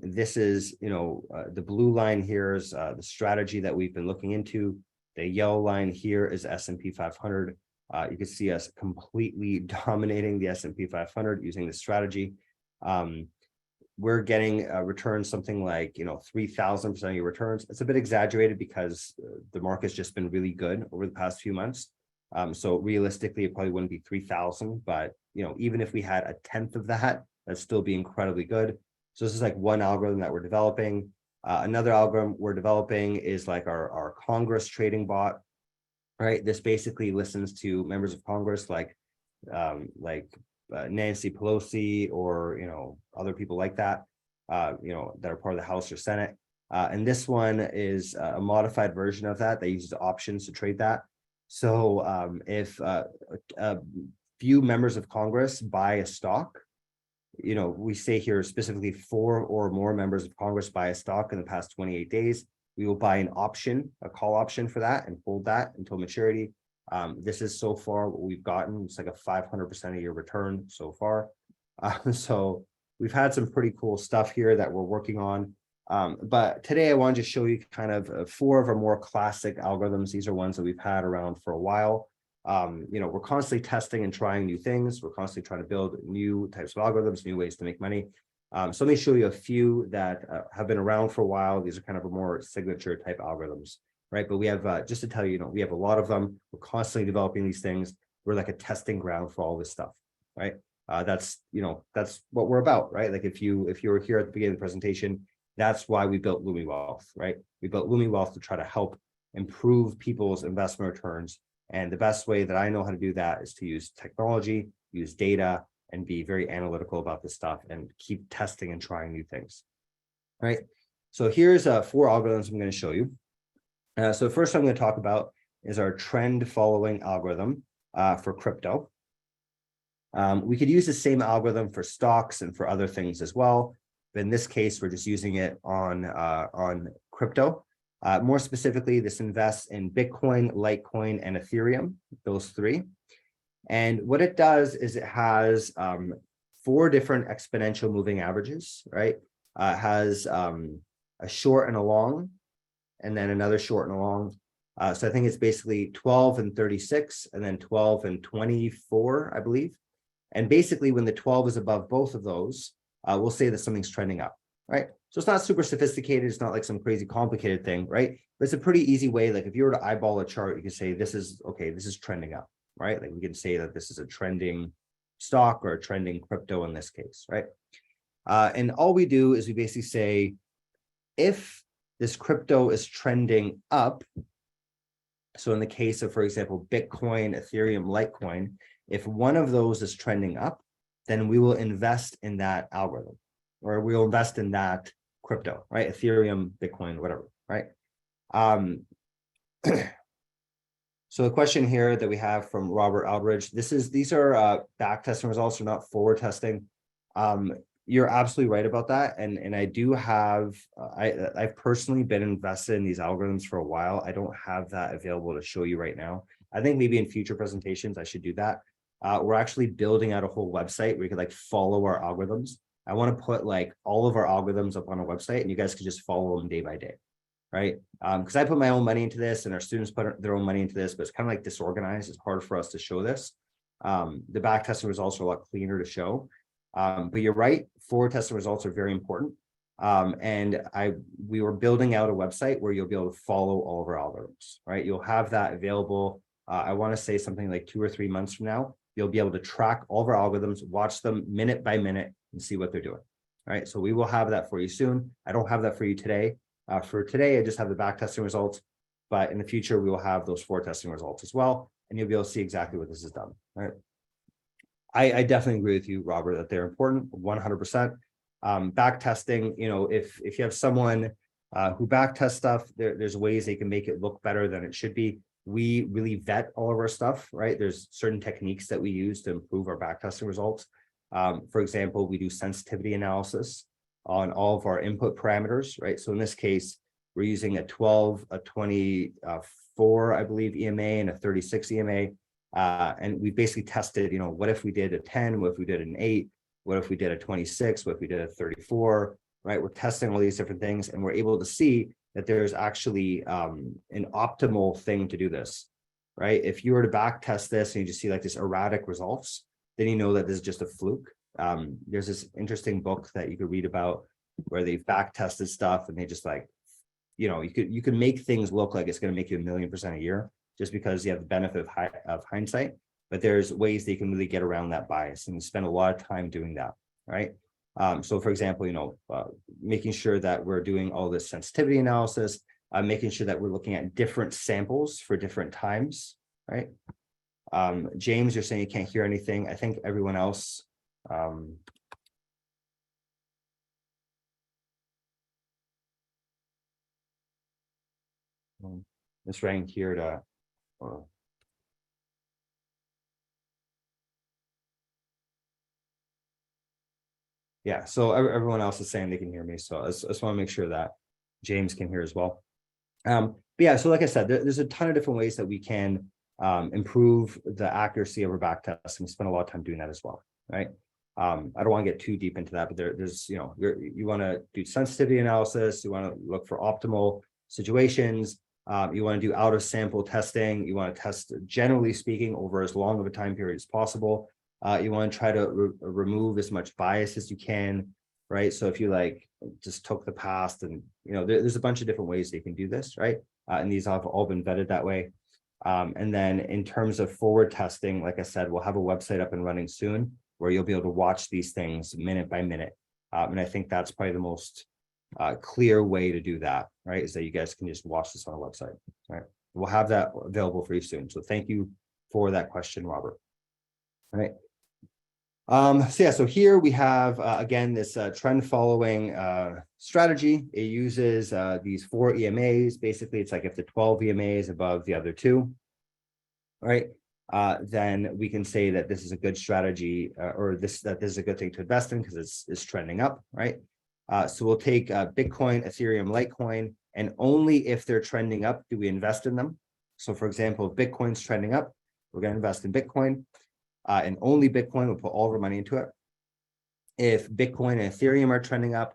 This is, the blue line here is the strategy that we've been looking into. The yellow line here is S&P 500. You can see us completely dominating the S&P 500 using this strategy. We're getting returns something like 3,000% of your returns. It's a bit exaggerated because the market's just been really good over the past few months. So realistically, it probably wouldn't be 3,000, but even if we had a tenth of that, that'd still be incredibly good. So this is like one algorithm that we're developing. Another algorithm we're developing is like our Congress trading bot, right? This basically listens to members of Congress like Nancy Pelosi or other people like that, that are part of the House or Senate. And this one is a modified version of that uses options to trade that. So if a few members of Congress buy a stock, we say here specifically 4 or more members of Congress buy a stock in the past 28 days, we will buy an option, a call option for that and hold that until maturity. This is so far what we've gotten. It's like a 500% a year return so far. So we've had some pretty cool stuff here that we're working on. But today I wanted to show you kind of 4 of our more classic algorithms. These are ones that we've had around for a while. We're constantly testing and trying new things. We're constantly trying to build new types of algorithms, new ways to make money. So let me show you a few that have been around for a while. These are kind of a more signature type algorithms, right? But we have, just to tell you, we have a lot of them. We're constantly developing these things. We're like a testing ground for all this stuff, right? That's what we're about, right? Like if you were here at the beginning of the presentation, that's why we built Lumi Wealth, right? We built Lumi Wealth to try to help improve people's investment returns. And the best way that I know how to do that is to use technology, use data, and be very analytical about this stuff and keep testing and trying new things, right? So here's 4 algorithms I'm going to show you. So the first one I'm going to talk about is our trend following algorithm for crypto. We could use the same algorithm for stocks and for other things as well. But in this case, we're just using it on crypto. More specifically, this invests in Bitcoin, Litecoin, and Ethereum, those 3. And what it does is it has 4 different exponential moving averages, right? It has a short and a long, and then another short and a long. So I think it's basically 12 and 36, and then 12 and 24, I believe. And basically, when the 12 is above both of those, we'll say that something's trending up, right? So it's not super sophisticated. It's not like some crazy complicated thing, right? But it's a pretty easy way. Like if you were to eyeball a chart, you can say, this is trending up, right? Like we can say that this is a trending stock or a trending crypto in this case, right? And all we do is we basically say, if this crypto is trending up, so in the case of, for example, Bitcoin, Ethereum, Litecoin, if one of those is trending up, then we will invest in that algorithm, or we'll invest in that crypto, right? Ethereum, Bitcoin, whatever, right? So the question here that we have from Robert Aldridge, these are back testing results, are not forward testing. You're absolutely right about that. And I do have, I've personally been invested in these algorithms for a while. I don't have that available to show you right now. I think maybe in future presentations, I should do that. We're actually building out a whole website where you can like follow our algorithms. I want to put like all of our algorithms up on a website and you guys can just follow them day by day, right? Because I put my own money into this and our students put their own money into this, but it's kind of like disorganized. It's hard for us to show this. The back testing results are a lot cleaner to show. But you're right, forward testing results are very important. And we were building out a website where you'll be able to follow all of our algorithms, right? You'll have that available. I want to say something like 2 or 3 months from now. You'll be able to track all of our algorithms, watch them minute by minute, and see what they're doing. All right, so we will have that for you soon. I don't have that for you today. For today, I just have the back testing results, but in the future, we will have those forward testing results as well, and you'll be able to see exactly what this has done. All right. I definitely agree with you, Robert, that they're important, 100%. Back testing, if you have someone who back tests stuff, there's ways they can make it look better than it should be. We really vet all of our stuff, right? There's certain techniques that we use to improve our back testing results. For example, we do sensitivity analysis on all of our input parameters, right? So in this case, we're using a 12, a 24, I believe, EMA and a 36 EMA. And we basically tested, what if we did a 10, what if we did an 8, what if we did a 26, what if we did a 34, right? We're testing all these different things and we're able to see that there's actually an optimal thing to do this, right? If you were to back test this and you just see like this erratic results, then you know that this is just a fluke. There's this interesting book that you could read about where they've back tested stuff and they just like, you could make things look like it's going to make you 1,000,000% a year just because you have the benefit of hindsight, but there's ways that you can really get around that bias and you spend a lot of time doing that, right? So for example, making sure that we're doing all this sensitivity analysis, making sure that we're looking at different samples for different times, right? James, you're saying you can't hear anything. I think everyone else. It's ranked here to. Yeah, so everyone else is saying they can hear me. So I just want to make sure that James can hear as well. But yeah, so like I said, there's a ton of different ways that we can improve the accuracy of our back tests. And we spend a lot of time doing that as well, right? I don't want to get too deep into that, but there's, you want to do sensitivity analysis. You want to look for optimal situations. You want to do out of sample testing. You want to test, generally speaking, over as long of a time period as possible. You want to try to remove as much bias as you can, right? So if you just took the past and, there's a bunch of different ways they can do this, right? And these have all been vetted that way. And then in terms of forward testing, like I said, we'll have a website up and running soon where you'll be able to watch these things minute by minute. And I think that's probably the most clear way to do that, right? Is that you guys can just watch this on our website, right? We'll have that available for you soon. So thank you for that question, Robert. All right. So here we have, again, this trend following strategy. It uses these 4 EMAs. Basically, it's like if the 12 EMA is above the other 2, right? Then we can say that this is a good strategy, or that this is a good thing to invest in because it's trending up, right? So we'll take Bitcoin, Ethereum, Litecoin, and only if they're trending up do we invest in them. So for example, if Bitcoin's trending up, we're going to invest in Bitcoin, and only Bitcoin, we'll put all of our money into it. If Bitcoin and Ethereum are trending up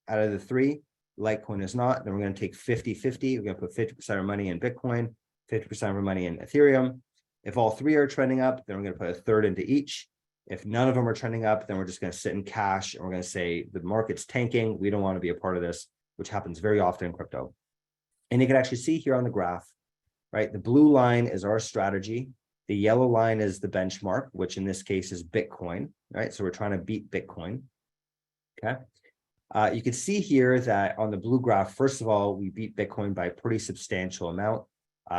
out of the 3, Litecoin is not, then we're going to take 50-50. We're going to put 50% of our money in Bitcoin, 50% of our money in Ethereum. If all 3 are trending up, then we're going to put a third into each. If none of them are trending up, then we're just going to sit in cash and we're going to say the market's tanking. We don't want to be a part of this, which happens very often in crypto. And you can actually see here on the graph, right? The blue line is our strategy. The yellow line is the benchmark, which in this case is Bitcoin, right? So we're trying to beat Bitcoin. Okay. You can see here that on the blue graph, first of all, we beat Bitcoin by a pretty substantial amount.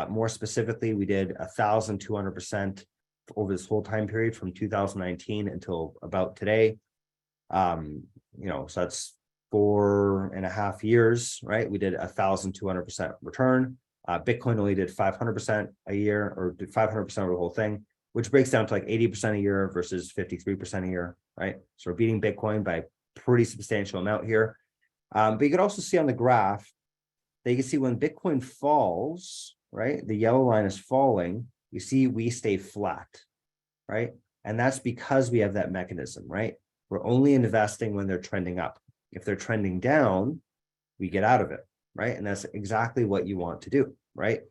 More specifically, we did 1,200% over this whole time period from 2019 until about today. So that's 4.5 years, right? We did 1,200% return. Bitcoin only did 500% a year, or did 500% of the whole thing, which breaks down to like 80% a year versus 53% a year, right? So we're beating Bitcoin by a pretty substantial amount here. But you can also see on the graph that you can see when Bitcoin falls, right? The yellow line is falling. You see, we stay flat, right? And that's because we have that mechanism, right? We're only investing when they're trending up. If they're trending down, we get out of it, right? And that's exactly what you want to do, right?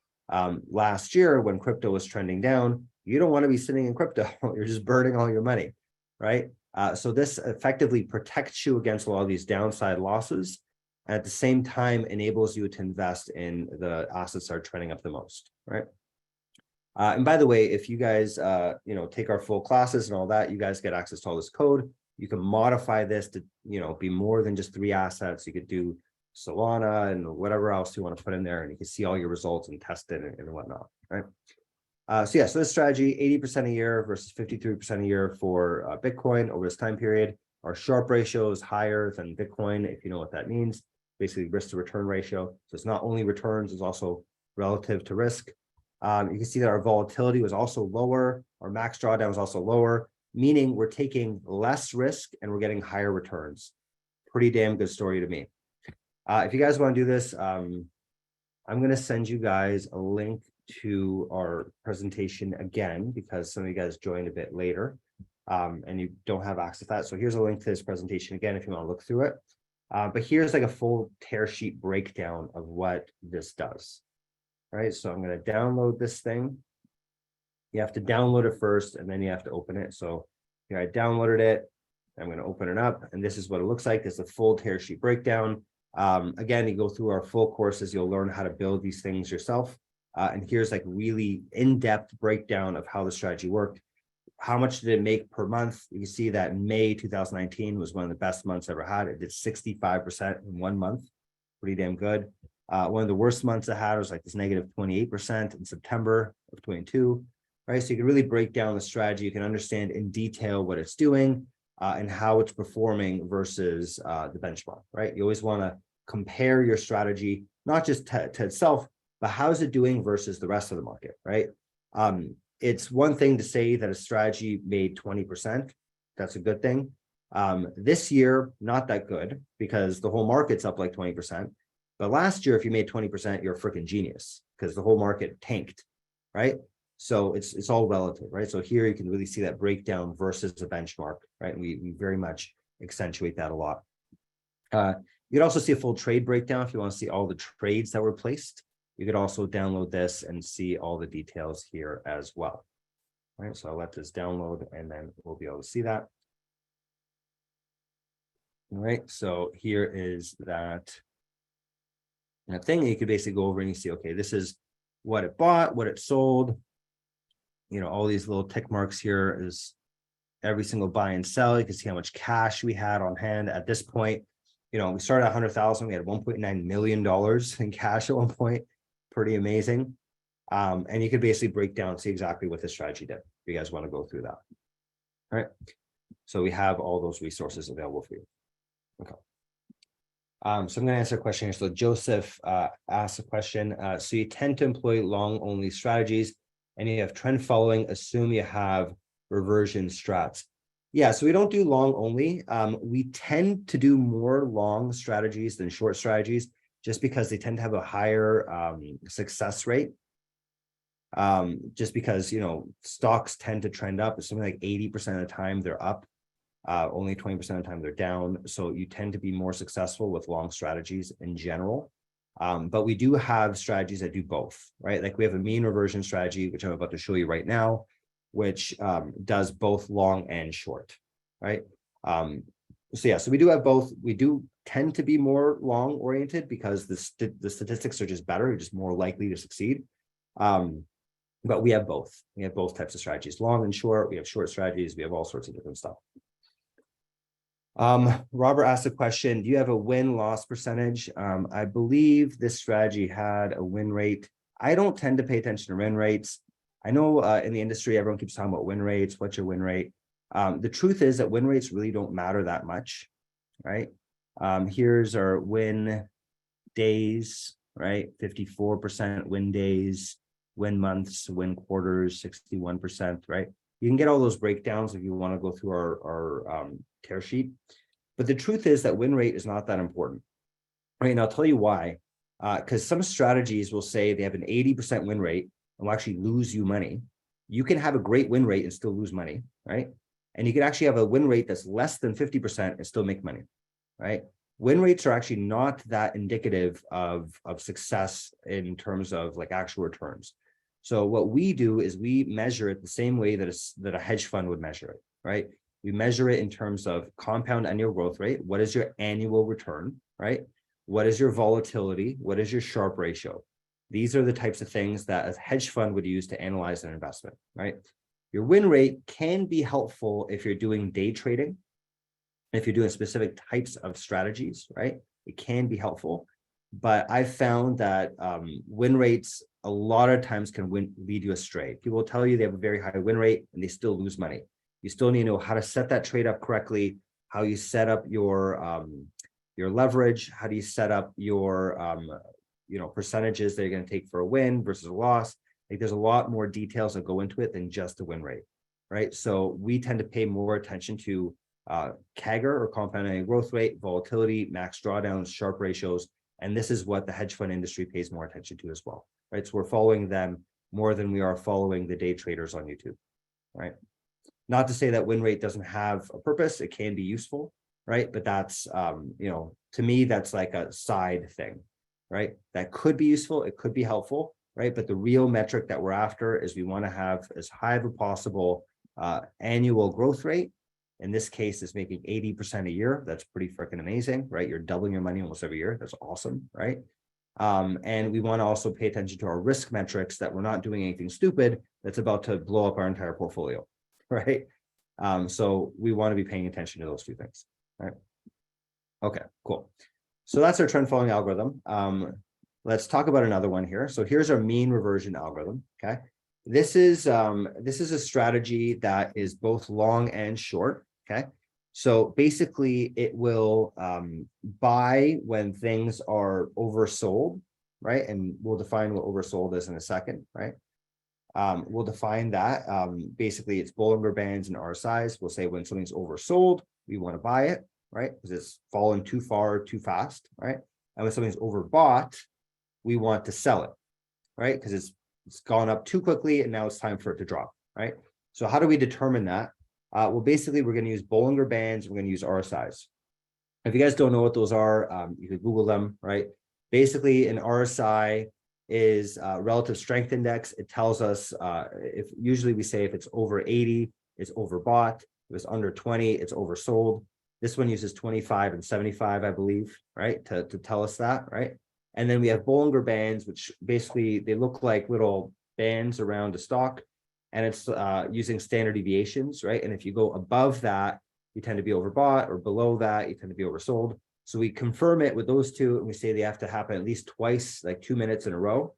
Last year, when crypto was trending down, you don't want to be sitting in crypto. You're just burning all your money, right? So this effectively protects you against a lot of these downside losses, and at the same time enables you to invest in the assets that are trending up the most, right? And by the way, if you guys, take our full classes and all that, you guys get access to all this code. You can modify this to, be more than just 3 assets. You could do Solana and whatever else you want to put in there, and you can see all your results and test it and whatnot, right? So this strategy, 80% a year versus 53% a year for Bitcoin over this time period. Our Sharpe ratio is higher than Bitcoin, if you know what that means. Basically, risk to return ratio. So it's not only returns, it's also relative to risk. You can see that our volatility was also lower. Our max drawdown was also lower, meaning we're taking less risk and we're getting higher returns. Pretty damn good story to me. If you guys want to do this, I'm going to send you guys a link to our presentation again, because some of you guys joined a bit later and you don't have access to that. So here's a link to this presentation again, if you want to look through it. But here's like a full tear sheet breakdown of what this does. All right, so I'm going to download this thing. You have to download it first, and then you have to open it. So here I downloaded it. I'm going to open it up, and this is what it looks like. It's a full tear sheet breakdown. Again, you go through our full courses, you'll learn how to build these things yourself. And here's like really in-depth breakdown of how the strategy worked. How much did it make per month? You can see that May 2019 was one of the best months I ever had. It did 65% in 1 month. Pretty damn good. One of the worst months I had was like this negative 28% in September of 22, right? So you can really break down the strategy. You can understand in detail what it's doing and how it's performing versus the benchmark, right? You always want to compare your strategy, not just to itself, but how is it doing versus the rest of the market, right? It's one thing to say that a strategy made 20%. That's a good thing. This year, not that good, because the whole market's up like 20%. But last year, if you made 20%, you're a freaking genius, because the whole market tanked, right? So it's all relative, right? So here you can really see that breakdown versus a benchmark, right? And we very much accentuate that a lot. You could also see a full trade breakdown if you want to see all the trades that were placed. You could also download this and see all the details here as well. All right, so I'll let this download and then we'll be able to see that. All right, so here is that thing. You could basically go over and you see, okay, this is what it bought, what it sold. You know, all these little tick marks here is every single buy and sell. You can see how much cash we had on hand at this point. You know, we started at 100,000. We had $1.9 million in cash at one point. Pretty amazing. And you could basically break down, see exactly what this strategy did. If you guys want to go through that. All right. So we have all those resources available for you. Okay. So I'm going to answer a question here. So Joseph asked a question. So you tend to employ long only strategies and you have trend following, assume you have reversion strats. Yeah, so we don't do long only. We tend to do more long strategies than short strategies just because they tend to have a higher success rate. Just because, you know, stocks tend to trend up. It's something like 80% of the time they're up. Only 20% of the time they're down. So you tend to be more successful with long strategies in general. But we do have strategies that do both, right? Like we have a mean reversion strategy, which I'm about to show you right now, which does both long and short, right? So yeah, so we do have both. We do tend to be more long oriented because the statistics are just better. You're just more likely to succeed. But we have both. We have both types of strategies, long and short. We have short strategies. We have all sorts of different stuff. Robert asked a question, do you have a win-loss percentage? I believe this strategy had a win rate. I don't tend to pay attention to win rates. I know in the industry, everyone keeps talking about win rates. What's your win rate? The truth is that win rates really don't matter that much, right? Here's our win days, right? 54% win days, win months, win quarters, 61%, right? You can get all those breakdowns if you want to go through our tear sheet. But the truth is that win rate is not that important, right? And I'll tell you why. Because some strategies will say they have an 80% win rate and will actually lose you money. You can have a great win rate and still lose money, right? And you can actually have a win rate that's less than 50% and still make money, right? Win rates are actually not that indicative of success in terms of like actual returns. So what we do is we measure it the same way that a hedge fund would measure it, right? We measure it in terms of compound annual growth rate. What is your annual return, right? What is your volatility? What is your Sharpe ratio? These are the types of things that a hedge fund would use to analyze an investment, right? Your win rate can be helpful if you're doing day trading, if you're doing specific types of strategies, right? It can be helpful. But I've found that win rates a lot of times can lead you astray. People will tell you they have a very high win rate and they still lose money. You still need to know how to set that trade up correctly, how you set up your leverage, how do you set up your percentages that you're going to take for a win versus a loss. Like there's a lot more details that go into it than just the win rate, right? So we tend to pay more attention to CAGR or compound annual growth rate, volatility, max drawdowns, Sharpe ratios. And this is what the hedge fund industry pays more attention to as well, right? So we're following them more than we are following the day traders on YouTube, right? Not to say that win rate doesn't have a purpose. It can be useful, right? But that's, to me, that's like a side thing, right? That could be useful. It could be helpful, right? But the real metric that we're after is we want to have as high of a possible annual growth rate. In this case, it's making 80% a year. That's pretty freaking amazing, right? You're doubling your money almost every year. That's awesome, right? And we want to also pay attention to our risk metrics that we're not doing anything stupid that's about to blow up our entire portfolio, right? So we want to be paying attention to those two things, right? Okay, cool. So that's our trend following algorithm. Let's talk about another one here. So here's our mean reversion algorithm, okay? This is a strategy that is both long and short, okay? So basically it will buy when things are oversold, right? And we'll define what oversold is in a second, right? We'll define that. Basically it's Bollinger Bands and RSIs. We'll say when something's oversold, we want to buy it, right? Because it's fallen too far, too fast, right? And when something's overbought, we want to sell it, right? Because it's it's gone up too quickly and now it's time for it to drop, right? So how do we determine that? Well, basically, we're going to use Bollinger Bands. We're going to use RSIs. If you guys don't know what those are, you could Google them, right? Basically, an RSI is relative strength index. It tells us if usually we say if it's over 80, it's overbought. If it's under 20, it's oversold. This one uses 25 and 75, I believe, right? To tell us that, right? And then we have Bollinger Bands, which basically they look like little bands around a stock, and it's using standard deviations, right? And if you go above that, you tend to be overbought, or below that, you tend to be oversold. So we confirm it with those two, and we say they have to happen at least twice, like 2 minutes in a row,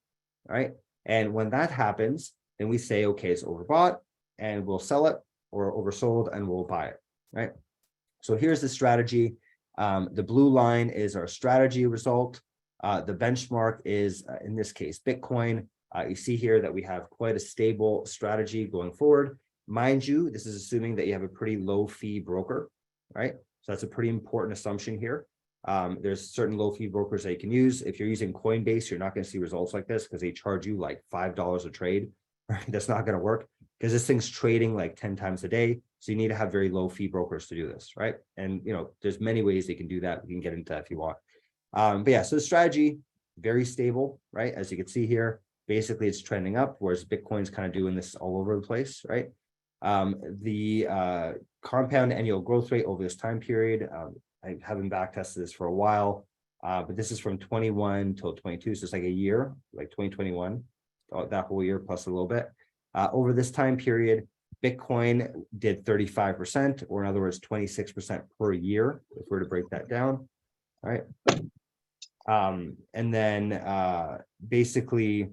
right? And when that happens, then we say, okay, it's overbought, and we'll sell it, or oversold, and we'll buy it, right? So here's the strategy. The blue line is our strategy result. The benchmark is, in this case, Bitcoin. You see here that we have quite a stable strategy going forward. Mind you, this is assuming that you have a pretty low fee broker, right? So that's a pretty important assumption here. There's certain low fee brokers that you can use. If you're using Coinbase, you're not going to see results like this because they charge you like $5 a trade. Right? That's not going to work because this thing's trading like 10 times a day. So you need to have very low fee brokers to do this, right? And there's many ways they can do that. We can get into that if you want. But yeah, so the strategy, very stable, right? As you can see here, basically it's trending up, whereas Bitcoin's kind of doing this all over the place, right? The compound annual growth rate over this time period, I haven't back tested this for a while, but this is from 21 till 22, so it's like a year, like 2021, that whole year plus a little bit. Over this time period, Bitcoin did 35%, or in other words, 26% per year, if we're to break that down, all right? And then basically,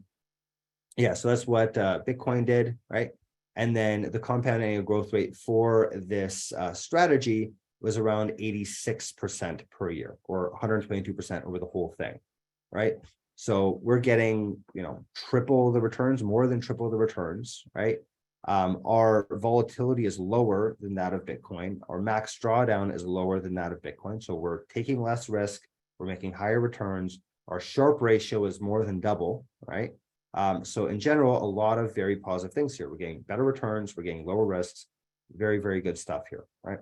yeah, so that's what Bitcoin did, right? And then the compound annual growth rate for this strategy was around 86% per year, or 122% over the whole thing, right? So we're getting, triple the returns, more than triple the returns, right? Our volatility is lower than that of Bitcoin. Our max drawdown is lower than that of Bitcoin. So we're taking less risk. We're making higher returns. Our Sharpe ratio is more than double, right? So in general, a lot of very positive things here. We're getting better returns. We're getting lower risks. Very, very good stuff here, right?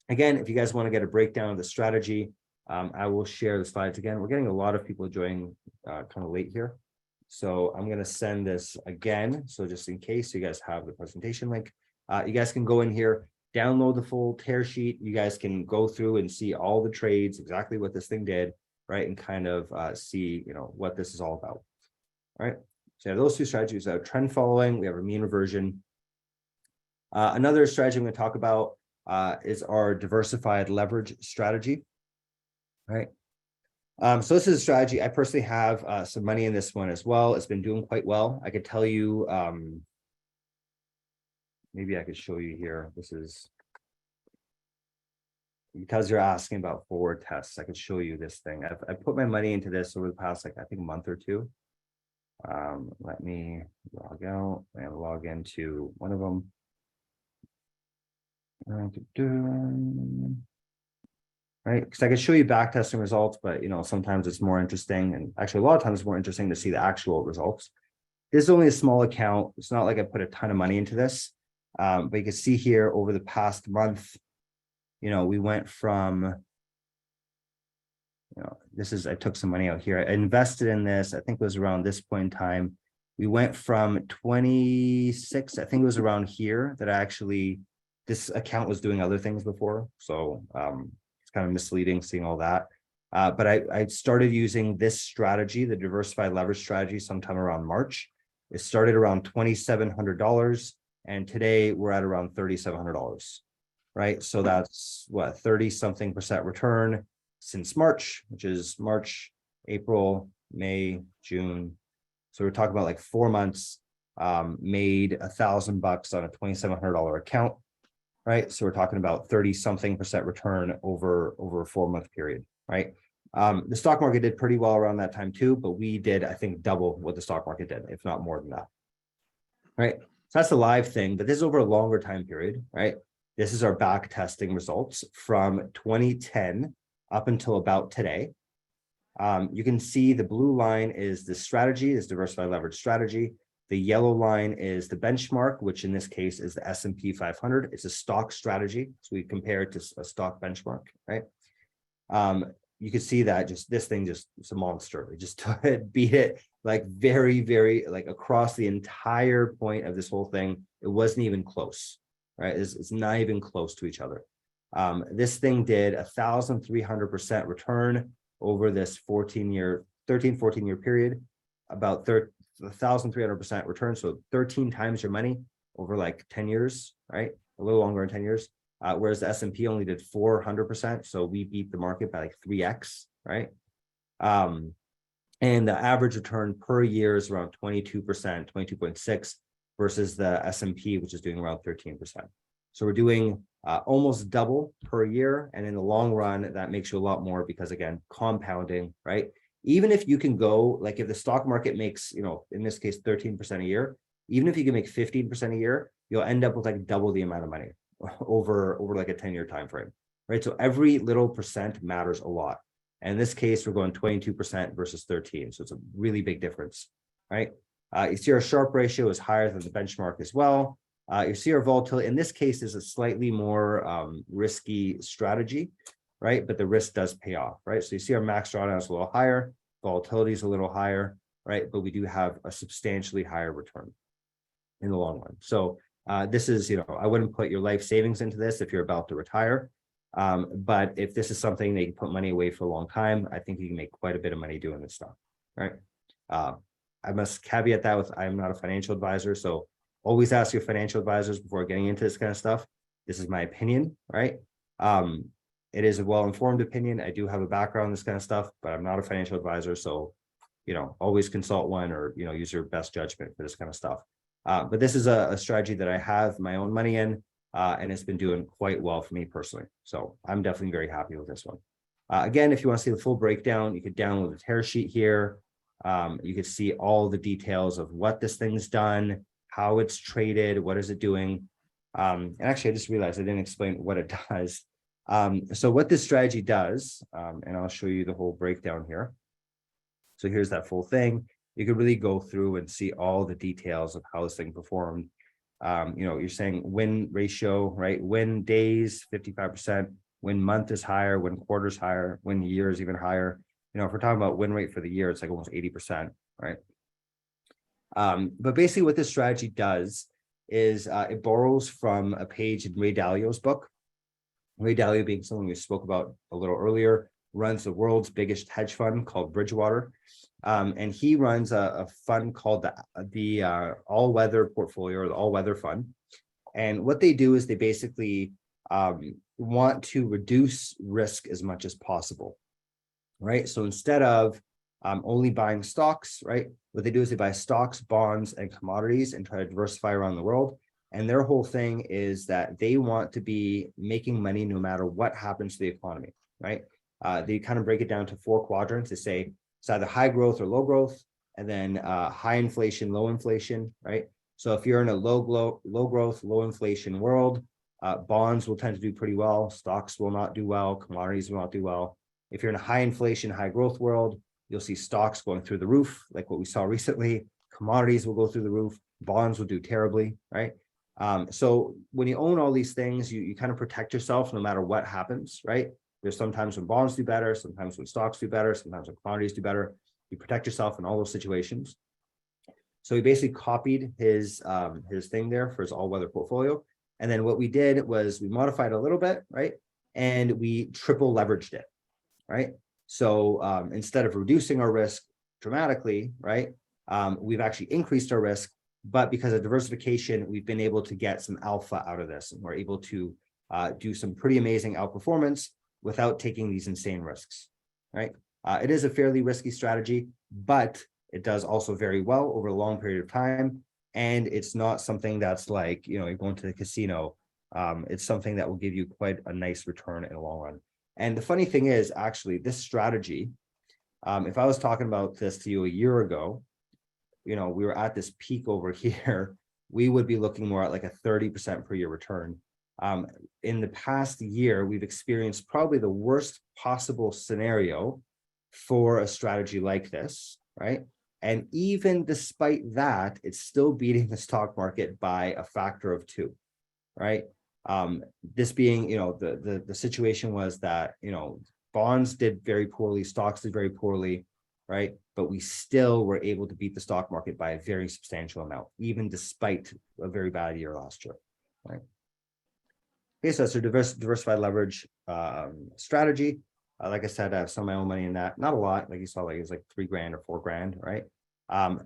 Again, if you guys want to get a breakdown of the strategy, I will share the slides again. We're getting a lot of people joining kind of late here. So I'm going to send this again. So just in case you guys have the presentation link, you guys can go in here, download the full tear sheet. You guys can go through and see all the trades, exactly what this thing did, right? And kind of see, what this is all about. All right. So you have those two strategies. We have trend following. We have our mean reversion. Another strategy I'm going to talk about is our diversified leverage strategy. All right. So this is a strategy. I personally have some money in this one as well. It's been doing quite well. I could tell you, maybe I could show you here. This is because you're asking about forward tests. I could show you this thing. I've put my money into this over the past, I think, month or two. Let me log out and log into one of them. Right, because I could show you back testing results, but sometimes it's more interesting, and actually a lot of times it's more interesting to see the actual results. This is only a small account. It's not like I put a ton of money into this, but you can see here over the past month, we went from, I took some money out here. I invested in this. I think it was around this point in time. We went from 26, I think it was around here that this account was doing other things before. So it's kind of misleading seeing all that. But I started using this strategy, the diversified leverage strategy, sometime around March. It started around $2,700, and today we're at around $3,700, right? So that's what, 30-something% return since March, which is March, April, May, June. So we're talking about like 4 months, made $1,000 on a $2,700 account, right? So we're talking about 30-something% return over a 4-month period, right? The stock market did pretty well around that time too, but we did, I think, double what the stock market did, if not more than that, right? So that's the live thing, but this is over a longer time period, right? This is our back testing results from 2010 up until about today, You can see the blue line is the strategy, is diversified leverage strategy. The yellow line is the benchmark, which in this case is the S&P 500. It's a stock strategy. So we compare it to a stock benchmark, right? You can see that just this thing just it's a monster. It just beat it like very, very like across the entire point of this whole thing. It wasn't even close, right? It's not even close to each other. This thing did 1,300% return over this 14 year period, about 1,300% return. So 13 times your money over like 10 years, right? A little longer than 10 years. Whereas the S&P only did 400%. So we beat the market by like 3x, right? And the average return per year is around 22%, 22.6 versus the S&P, which is doing around 13%. So we're doing almost double per year. And in the long run, that makes you a lot more because again, compounding, right? Even if you can go, like if the stock market makes, you know, in this case, 13% a year, even if you can make 15% a year, you'll end up with like double the amount of money over like a 10-year time frame, right? So every little percent matters a lot. And in this case, we're going 22% versus 13. So it's a really big difference, right? You see our Sharpe ratio is higher than the benchmark as well. You see our volatility, in this case, is a slightly more risky strategy, right? But the risk does pay off, right? So you see our max drawdown is a little higher, volatility is a little higher, right? But we do have a substantially higher return in the long run. So this is, you know, I wouldn't put your life savings into this if you're about to retire. But if this is something that you put money away for a long time, I think you can make quite a bit of money doing this stuff, right? I must caveat that with, I'm not a financial advisor. So always ask your financial advisors before getting into this kind of stuff. This is my opinion, right? It is a well-informed opinion. I do have a background in this kind of stuff, but I'm not a financial advisor. So, you know, always consult one or, you know, use your best judgment for this kind of stuff. But this is a strategy that I have my own money in, and it's been doing quite well for me personally. So I'm definitely very happy with this one. Again, if you want to see the full breakdown, you could download the tear sheet here. You could see all the details of what this thing's done, how it's traded, what is it doing. And actually, I just realized I didn't explain what it does. So what this strategy does, and I'll show you the whole breakdown here. So here's that full thing. You could really go through and see all the details of how this thing performed. You know, you're saying win ratio, right? Win days, 55%, win month is higher, win quarter is higher, win year is even higher. You know, if we're talking about win rate for the year, it's like almost 80%, right? But basically what this strategy does is it borrows from a page in Ray Dalio's book. Ray Dalio, being someone we spoke about a little earlier, runs the world's biggest hedge fund called Bridgewater. And he runs a fund called the all-weather portfolio, or the all-weather fund. And what they do is they basically want to reduce risk as much as possible, right? So instead of only buying stocks, right, what they do is they buy stocks, bonds, and commodities and try to diversify around the world. And their whole thing is that they want to be making money no matter what happens to the economy, right? They kind of break it down to 4 quadrants. They say it's either high growth or low growth, and then high inflation, low inflation, right? So if you're in a low growth, low inflation world, bonds will tend to do pretty well. Stocks will not do well. Commodities will not do well. If you're in a high inflation, high growth world, you'll see stocks going through the roof, like what we saw recently. Commodities will go through the roof. Bonds will do terribly, right? So when you own all these things, you kind of protect yourself no matter what happens, right? There's sometimes when bonds do better, sometimes when stocks do better, sometimes when commodities do better. You protect yourself in all those situations. So he basically copied his thing there for his all-weather portfolio. And then what we did was we modified a little bit, right? And we triple leveraged it, right? So instead of reducing our risk dramatically, right? We've actually increased our risk, but because of diversification, we've been able to get some alpha out of this. And we're able to do some pretty amazing outperformance without taking these insane risks, right? It is a fairly risky strategy, but it does also very well over a long period of time. And it's not something that's like, you know, you're going to the casino. It's something that will give you quite a nice return in the long run. And the funny thing is, actually, this strategy, if I was talking about this to you a year ago, you know, we were at this peak over here, we would be looking more at like a 30% per year return. In the past year, we've experienced probably the worst possible scenario for a strategy like this, right? And even despite that, it's still beating the stock market by a factor of 2, right? This being, the situation was that, bonds did very poorly, stocks did very poorly, right? But we still were able to beat the stock market by a very substantial amount, even despite a very bad year last year, right? Okay, so that's a diversified leverage strategy. Like I said, I have some of my own money in that, not a lot, like you saw, like it's like $3,000 or $4,000, right?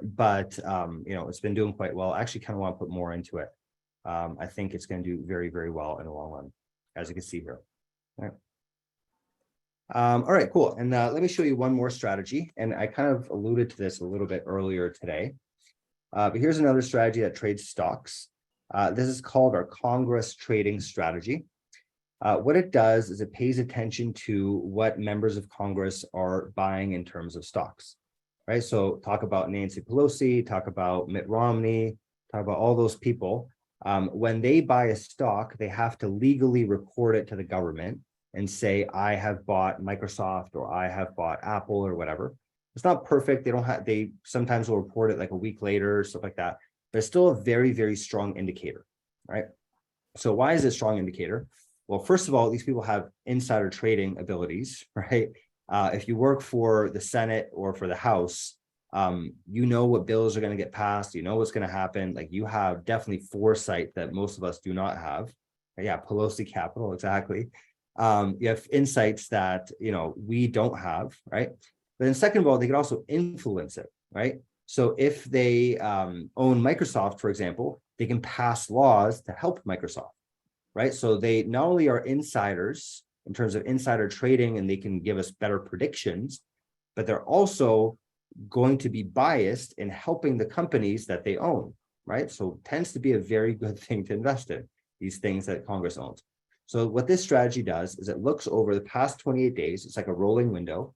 But it's been doing quite well. I actually kind of want to put more into it. I think it's going to do very, very well in the long run, as you can see here. All right. All right, cool. And let me show you one more strategy. And I kind of alluded to this a little bit earlier today. But here's another strategy that trades stocks. This is called our Congress trading strategy. What it does is it pays attention to what members of Congress are buying in terms of stocks, right? So talk about Nancy Pelosi, talk about Mitt Romney, talk about all those people. When they buy a stock, they have to legally report it to the government and say, I have bought Microsoft or I have bought Apple or whatever. It's not perfect. They sometimes will report it like a week later, stuff like that, but it's still a very, very strong indicator, right? So why is it a strong indicator? Well, first of all, these people have insider trading abilities, right? If you work for the Senate or for the House, you know what bills are going to get passed, you know what's going to happen. Like you have definitely foresight that most of us do not have. Yeah, Pelosi Capital, exactly. You have insights that, we don't have, right? But then second of all, they can also influence it, right? So if they own Microsoft, for example, they can pass laws to help Microsoft, right? So they not only are insiders in terms of insider trading and they can give us better predictions, but they're also going to be biased in helping the companies that they own, right? So it tends to be a very good thing to invest in, these things that Congress owns. So what this strategy does is it looks over the past 28 days. It's like a rolling window,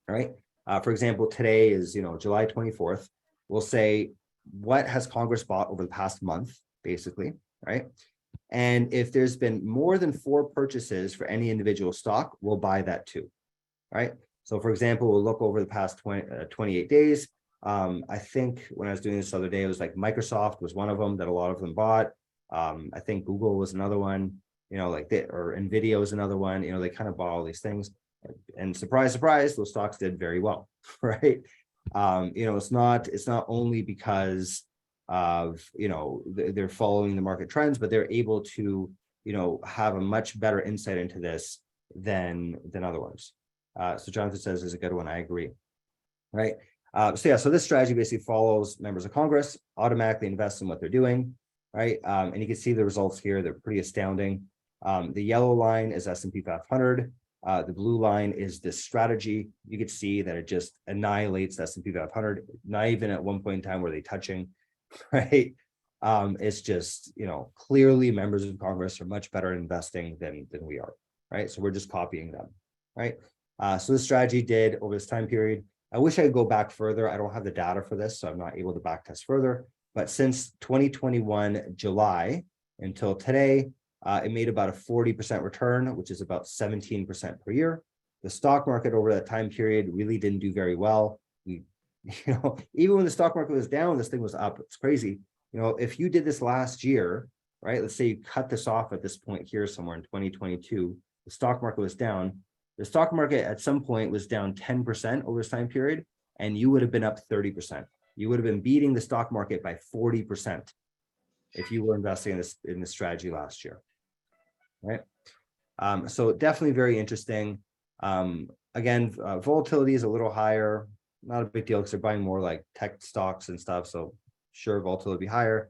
right? For example, today is, July 24th. We'll say, what has Congress bought over the past month, basically, right? And if there's been more than 4 purchases for any individual stock, we'll buy that too, right? So for example, we'll look over the past 28 days. I think when I was doing this the other day, it was like Microsoft was one of them that a lot of them bought. I think Google was another one, or NVIDIA was another one, they kind of bought all these things. And surprise, surprise, those stocks did very well, right? It's not only because of, they're following the market trends, but they're able to, have a much better insight into this than other ones. So Jonathan says is a good one. I agree, right? So this strategy basically follows members of Congress, automatically invests in what they're doing, right? And you can see the results here. They're pretty astounding. The yellow line is S&P 500. The blue line is this strategy. You can see that it just annihilates the S&P 500. Not even at one point in time were they touching, right? It's just, clearly members of Congress are much better at investing than we are, right? So we're just copying them, right? So this strategy did over this time period. I wish I could go back further. I don't have the data for this, so I'm not able to back test further. But since 2021 July until today, it made about a 40% return, which is about 17% per year. The stock market over that time period really didn't do very well. Even when the stock market was down, this thing was up. It's crazy. If you did this last year, right? Let's say you cut this off at this point here somewhere in 2022, the stock market was down. The stock market at some point was down 10% over this time period, and you would have been up 30%. You would have been beating the stock market by 40% if you were investing in this strategy last year, right? So definitely very interesting. Again, volatility is a little higher, not a big deal because they're buying more like tech stocks and stuff. So sure, volatility will be higher.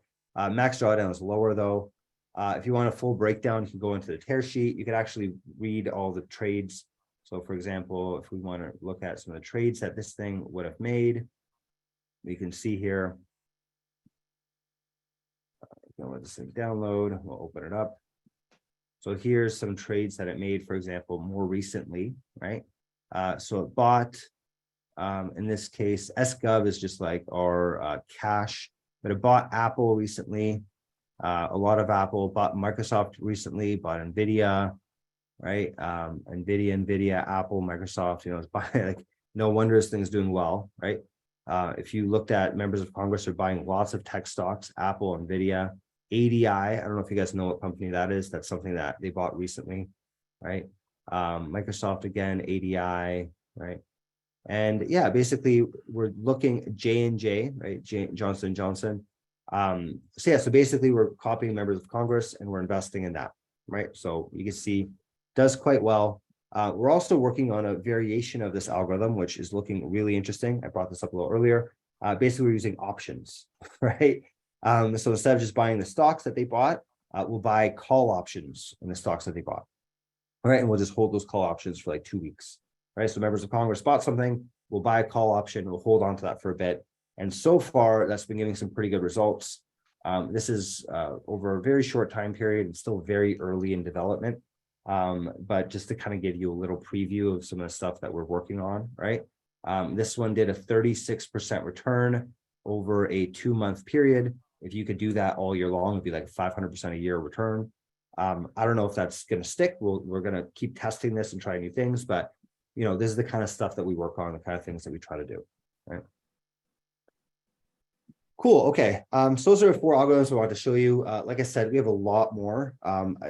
Max drawdown is lower though. If you want a full breakdown, you can go into the tear sheet. You can actually read all the trades. So for example, if we want to look at some of the trades that this thing would have made, we can see here. Let this thing download. We'll open it up. So here's some trades that it made, for example, more recently, right? So it bought, in this case, SGov is just like our cash, but it bought Apple recently, a lot of Apple, bought Microsoft recently, bought NVIDIA, right? NVIDIA, Apple, Microsoft, it's buying like No wonder this thing's doing well, right? If you looked at members of Congress are buying lots of tech stocks, Apple, Nvidia, ADI. I don't know if you guys know what company that is. That's something that they bought recently, right? Microsoft again, ADI, right? And yeah, basically we're looking J&J, right? Johnson & Johnson. So yeah, so basically we're copying members of Congress and we're investing in that, right? So you can see does quite well. We're also working on a variation of this algorithm, which is looking really interesting. I brought this up a little earlier. Basically, we're using options, right? So instead of just buying the stocks that they bought, we'll buy call options in the stocks that they bought. All right, and we'll just hold those call options for like 2 weeks, right? So members of Congress bought something, we'll buy a call option, we'll hold on to that for a bit. And so far, that's been giving some pretty good results. This is over a very short time period. It's still very early in development. But just to kind of give you a little preview of some of the stuff that we're working on, right? This one did a 36% return over a 2-month period. If you could do that all year long, it'd be like 500% a year return. I don't know if that's going to stick. We're going to keep testing this and trying new things, but you know, this is the kind of stuff that we work on, the kind of things that we try to do, right? Cool. Okay. So those are 4 algorithms I wanted to show you. Like I said, we have a lot more.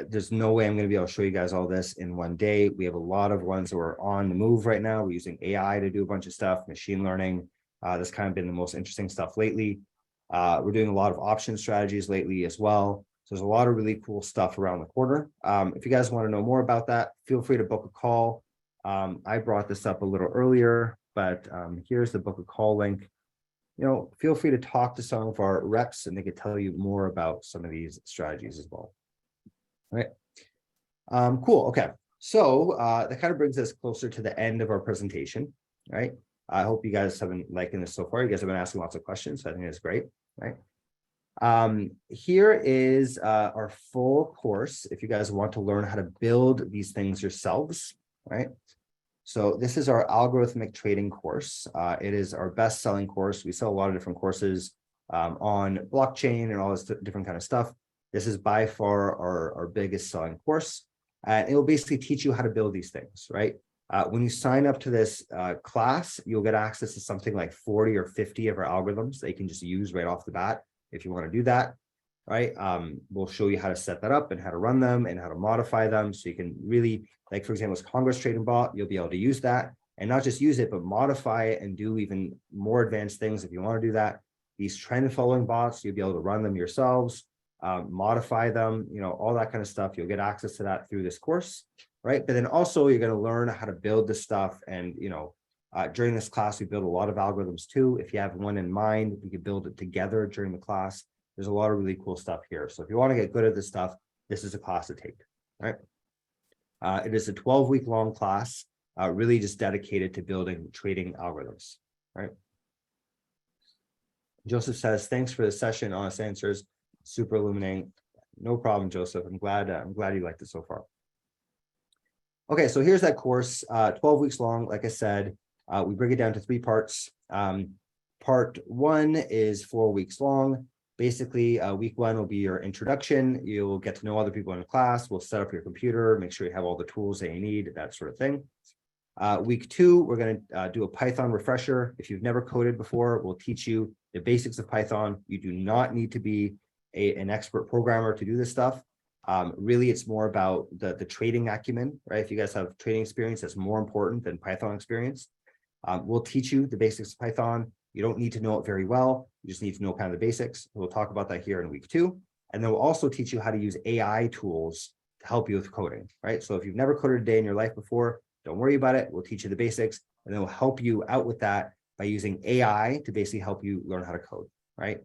There's no way I'm going to be able to show you guys all this in one day. We have a lot of ones that are on the move right now. We're using AI to do a bunch of stuff, machine learning. That's kind of been the most interesting stuff lately. We're doing a lot of option strategies lately as well. So there's a lot of really cool stuff around the corner. If you guys want to know more about that, feel free to book a call. I brought this up a little earlier, but here's the book a call link. You know, feel free to talk to some of our reps and they could tell you more about some of these strategies as well. All right. Cool. Okay. So that kind of brings us closer to the end of our presentation, right? I hope you guys have been liking this so far. You guys have been asking lots of questions. So I think it's great, right? Here is our full course. If you guys want to learn how to build these things yourselves, right? So this is our algorithmic trading course. It is our best-selling course. We sell a lot of different courses on blockchain and all this different kind of stuff. This is by far our biggest selling course. And it will basically teach you how to build these things, right? When you sign up to this class, you'll get access to something like 40 or 50 of our algorithms that you can just use right off the bat if you want to do that, right? We'll show you how to set that up and how to run them and how to modify them so you can really, like for example, this Congress Trading bot, you'll be able to use that and not just use it, but modify it and do even more advanced things if you want to do that. These trend following bots, you'll be able to run them yourselves, modify them, you know, all that kind of stuff. You'll get access to that through this course, right? But then also you're going to learn how to build this stuff. And, you know, during this class, we build a lot of algorithms too. If you have one in mind, we could build it together during the class. There's a lot of really cool stuff here. So if you want to get good at this stuff, this is a class to take, right? It is a 12-week long class, really just dedicated to building trading algorithms, right? Joseph says, thanks for the session, honest answers, super illuminating. No problem, Joseph. I'm glad you liked it so far. Okay, so here's that course, 12 weeks long. Like I said, we break it down to 3 parts. Part 1 is 4 weeks long. Basically, week 1 will be your introduction. You'll get to know other people in the class. We'll set up your computer, make sure you have all the tools that you need, that sort of thing. Week 2, we're going to do a Python refresher. If you've never coded before, we'll teach you the basics of Python. You do not need to be an expert programmer to do this stuff. Really, it's more about the trading acumen, right? If you guys have trading experience, that's more important than Python experience. We'll teach you the basics of Python. You don't need to know it very well. You just need to know kind of the basics. We'll talk about that here in week 2. And then we'll also teach you how to use AI tools to help you with coding, right? So if you've never coded a day in your life before, don't worry about it. We'll teach you the basics, and then we'll help you out with that by using AI to basically help you learn how to code, right?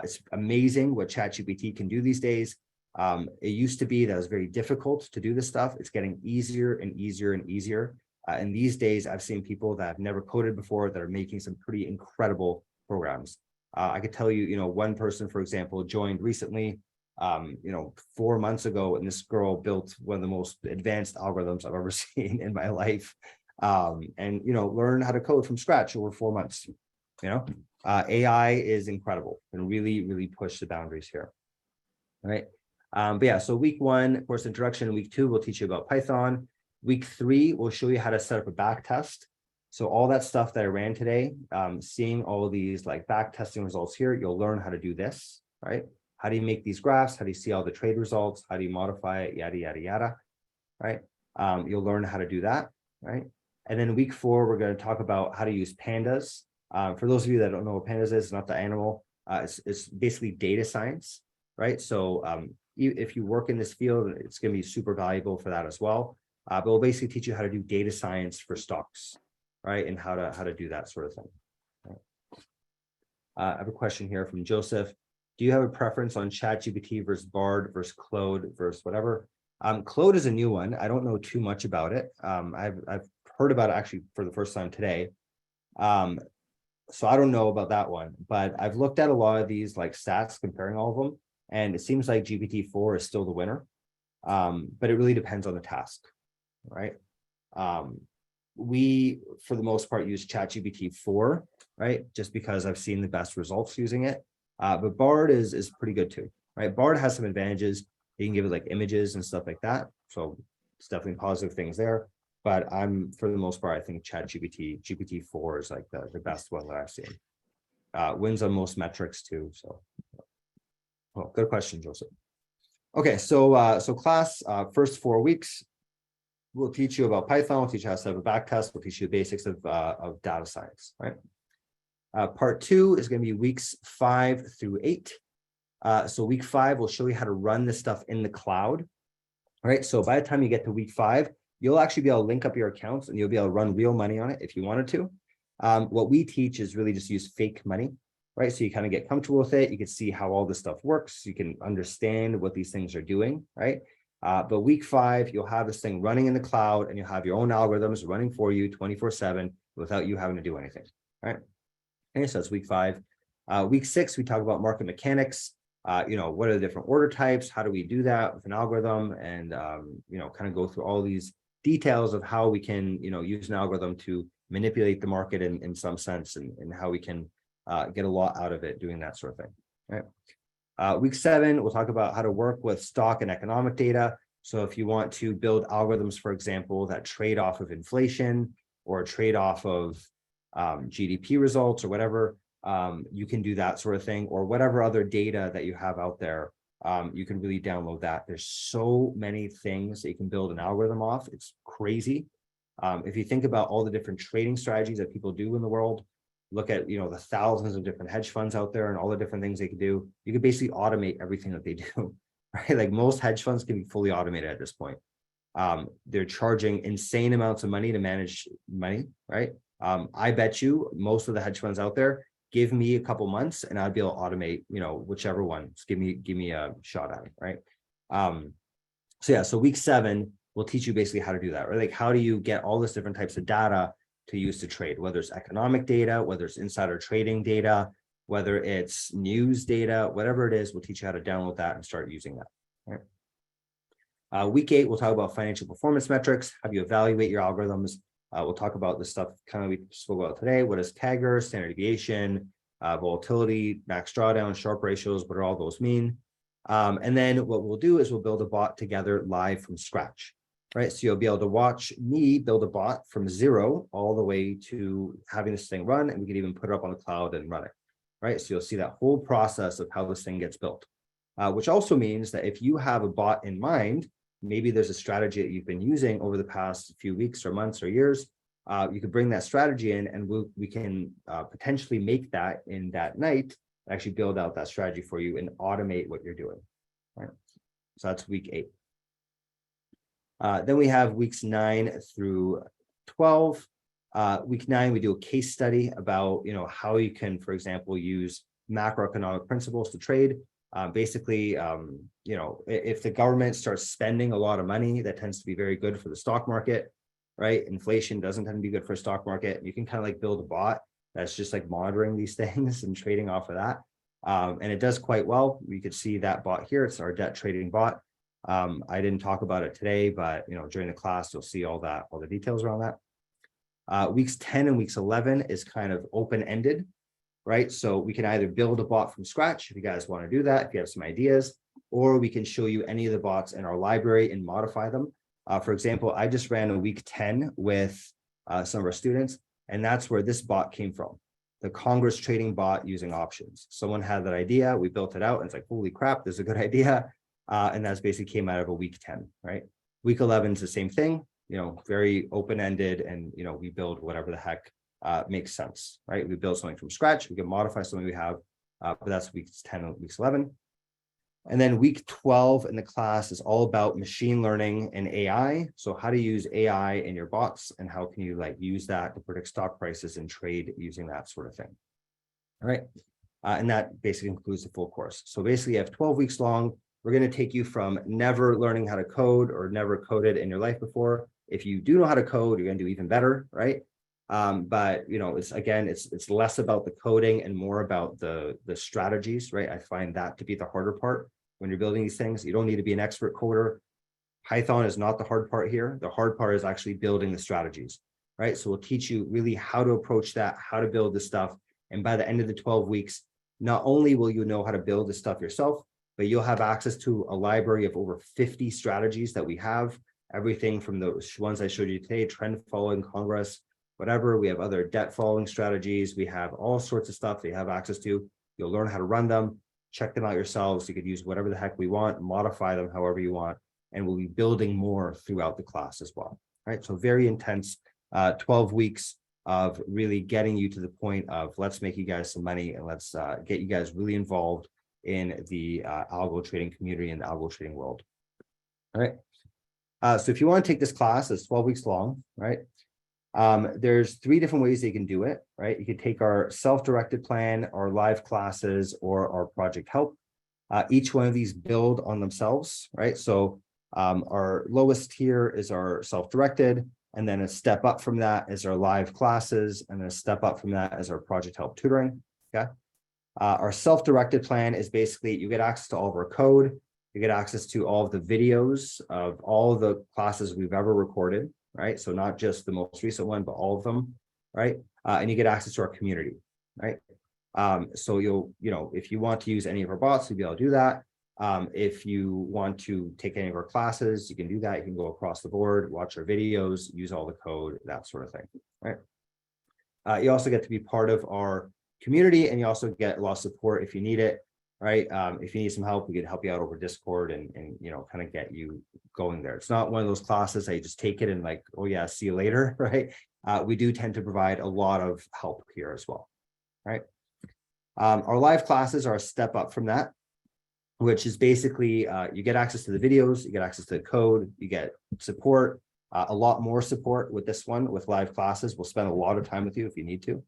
It's amazing what ChatGPT can do these days. It used to be that it was very difficult to do this stuff. It's getting easier and easier and easier. And these days, I've seen people that have never coded before that are making some pretty incredible programs. I could tell you, you know, one person, for example, joined recently, 4 months ago, and this girl built one of the most advanced algorithms I've ever seen in my life. And, you know, learn how to code from scratch over 4 months. You know, AI is incredible and really, really push the boundaries here. All right. But yeah, so week 1, course introduction. Week 2, we'll teach you about Python. Week 3, we'll show you how to set up a back test. So all that stuff that I ran today, seeing all of these like back testing results here, you'll learn how to do this, right? How do you make these graphs? How do you see all the trade results? How do you modify it? Yada, yada, yada, right? You'll learn how to do that, right? And then week 4, we're going to talk about how to use pandas. For those of you that don't know what pandas is, it's not the animal. It's basically data science, right? So if you work in this field, it's going to be super valuable for that as well. But we'll basically teach you how to do data science for stocks, right? And how to do that sort of thing. Right? I have a question here from Joseph. Do you have a preference on ChatGPT versus Bard versus Claude versus whatever? Claude is a new one. I don't know too much about it. I've heard about it actually for the first time today. So I don't know about that one, but I've looked at a lot of these like stats comparing all of them, and it seems like GPT-4 is still the winner. But it really depends on the task, right? We, for the most part, use ChatGPT-4, right? Just because I've seen the best results using it. But Bard is pretty good too, right? Bard has some advantages. You can give it like images and stuff like that. So it's definitely positive things there. But for the most part, I think GPT-4 is like the best one that I've seen. Wins on most metrics too. So, well, good question, Joseph. Okay, so class, first 4 weeks, we'll teach you about Python. We'll teach you how to set up a back test. We'll teach you the basics of data science, right? Part 2 is going to be weeks 5 through 8. So week 5 will show you how to run this stuff in the cloud. All right, so by the time you get to week 5, you'll actually be able to link up your accounts and you'll be able to run real money on it if you wanted to. What we teach is really just use fake money, right? So you kind of get comfortable with it. You can see how all this stuff works. You can understand what these things are doing, right? But week 5, you'll have this thing running in the cloud and you'll have your own algorithms running for you 24/7 without you having to do anything, right? Okay, so that's week 5. Week 6, we talk about market mechanics. What are the different order types? How do we do that with an algorithm? And, kind of go through all these details of how we can, use an algorithm to manipulate the market in some sense and how we can get a lot out of it doing that sort of thing, right? Week 7, we'll talk about how to work with stock and economic data. So if you want to build algorithms, for example, that trade off of inflation or trade off of GDP results or whatever, you can do that sort of thing, or whatever other data that you have out there. You can really download that. There's so many things that you can build an algorithm off. It's crazy. If you think about all the different trading strategies that people do in the world, look at, the thousands of different hedge funds out there and all the different things they can do. You could basically automate everything that they do, right? Like most hedge funds can be fully automated at this point. They're charging insane amounts of money to manage money, right? I bet you most of the hedge funds out there, give me a couple months and I'd be able to automate, whichever one. Just give me a shot at it, right? So week 7, we'll teach you basically how to do that, right? Like how do you get all this different types of data to use to trade, whether it's economic data, whether it's insider trading data, whether it's news data, whatever it is, we'll teach you how to download that and start using that, right? Week 8, we'll talk about financial performance metrics, how do you evaluate your algorithms. We'll talk about the stuff kind of we spoke about today. What is CAGR, standard deviation, volatility, max drawdown, Sharpe ratios, what do all those mean? And then what we'll do is we'll build a bot together live from scratch, right? So you'll be able to watch me build a bot from 0 all the way to having this thing run, and we can even put it up on the cloud and run it, right? So you'll see that whole process of how this thing gets built, which also means that if you have a bot in mind, maybe there's a strategy that you've been using over the past few weeks or months or years, you could bring that strategy in and we can potentially make that in that night, actually build out that strategy for you and automate what you're doing, right? So that's week 8. Then we have weeks 9 through 12. Week 9, we do a case study about, how you can, for example, use macroeconomic principles to trade. Basically, if the government starts spending a lot of money, that tends to be very good for the stock market, right? Inflation doesn't tend to be good for stock market. You can kind of like build a bot that's just like monitoring these things and trading off of that. And it does quite well. We could see that bot here. It's our debt trading bot. I didn't talk about it today, but during the class, you'll see all the details around that. Weeks 10 and weeks 11 is kind of open-ended, right? So we can either build a bot from scratch if you guys want to do that, if you have some ideas, or we can show you any of the bots in our library and modify them. For example, I just ran a week 10 with some of our students. And that's where this bot came from. The Congress trading bot using options. Someone had that idea, we built it out, and it's like, holy crap, this is a good idea. And that's basically came out of a week 10, right? Week 11 is the same thing, very open-ended, and we build whatever the heck makes sense, right? We build something from scratch, we can modify something we have, but that's weeks 10 and weeks 11. And then week 12 in the class is all about machine learning and AI. So how to use AI in your bots, and how can you use that to predict stock prices and trade using that sort of thing. All right. And that basically includes the full course. So basically you have 12 weeks long. We're going to take you from never learning how to code or never coded in your life before. If you do know how to code, you're going to do even better, right? But it's less about the coding and more about the strategies, right? I find that to be the harder part when you're building these things. You don't need to be an expert coder. Python is not the hard part here. The hard part is actually building the strategies, right? So we'll teach you really how to approach that, how to build this stuff. And by the end of the 12 weeks, not only will you know how to build this stuff yourself, but you'll have access to a library of over 50 strategies that we have. Everything from those ones I showed you today, trend following, Congress, whatever. We have other debt following strategies. We have all sorts of stuff that you have access to. You'll learn how to run them, check them out yourselves. You could use whatever the heck we want, modify them however you want, and we'll be building more throughout the class as well. Right. So very intense 12 weeks of really getting you to the point of let's make you guys some money, and let's get you guys really involved in the algo trading community and the algo trading world. All right. So if you want to take this class, it's 12 weeks long, right? There's 3 different ways that you can do it, right? You could take our self-directed plan, our live classes, or our project help. Each one of these build on themselves, right? So our lowest tier is our self-directed, and then a step up from that is our live classes, and then a step up from that is our project help tutoring. Okay. Our self-directed plan is basically you get access to all of our code, you get access to all of the videos of all of the classes we've ever recorded, right? So not just the most recent one, but all of them, right? And you get access to our community, right? So if you want to use any of our bots, you'll be able to do that. If you want to take any of our classes, you can do that. You can go across the board, watch our videos, use all the code, that sort of thing, right? You also get to be part of our community, and you also get a lot of support if you need it, right? If you need some help, we can help you out over Discord and kind of get you going there. It's not one of those classes that you just take it and oh yeah, see you later, right? We do tend to provide a lot of help here as well, right? Our live classes are a step up from that, which is basically you get access to the videos, you get access to the code, you get support, a lot more support with this one. With live classes, we'll spend a lot of time with you if you need to,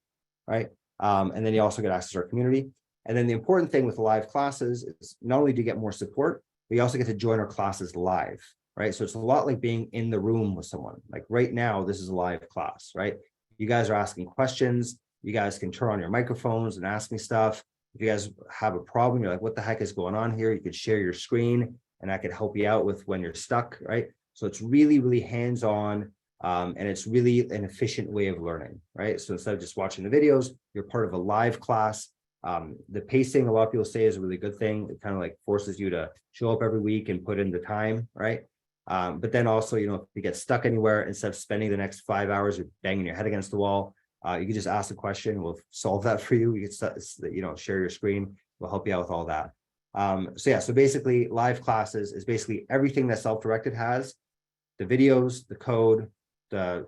right? And then you also get access to our community. And then the important thing with the live classes is not only do you get more support, but you also get to join our classes live, right? So it's a lot like being in the room with someone. Like right now, this is a live class, right? You guys are asking questions. You guys can turn on your microphones and ask me stuff. If you guys have a problem, you're like, what the heck is going on here? You could share your screen and I could help you out with when you're stuck, right? So it's really, really hands-on. And it's really an efficient way of learning, right? So instead of just watching the videos, you're part of a live class. The pacing, a lot of people say, is a really good thing. It kind of forces you to show up every week and put in the time, right? But then also, if you get stuck anywhere, instead of spending the next 5 hours or banging your head against the wall, you can just ask a question. We'll solve that for you. You can share your screen. We'll help you out with all that. So basically, live classes is basically everything that self-directed has: the videos, the code, the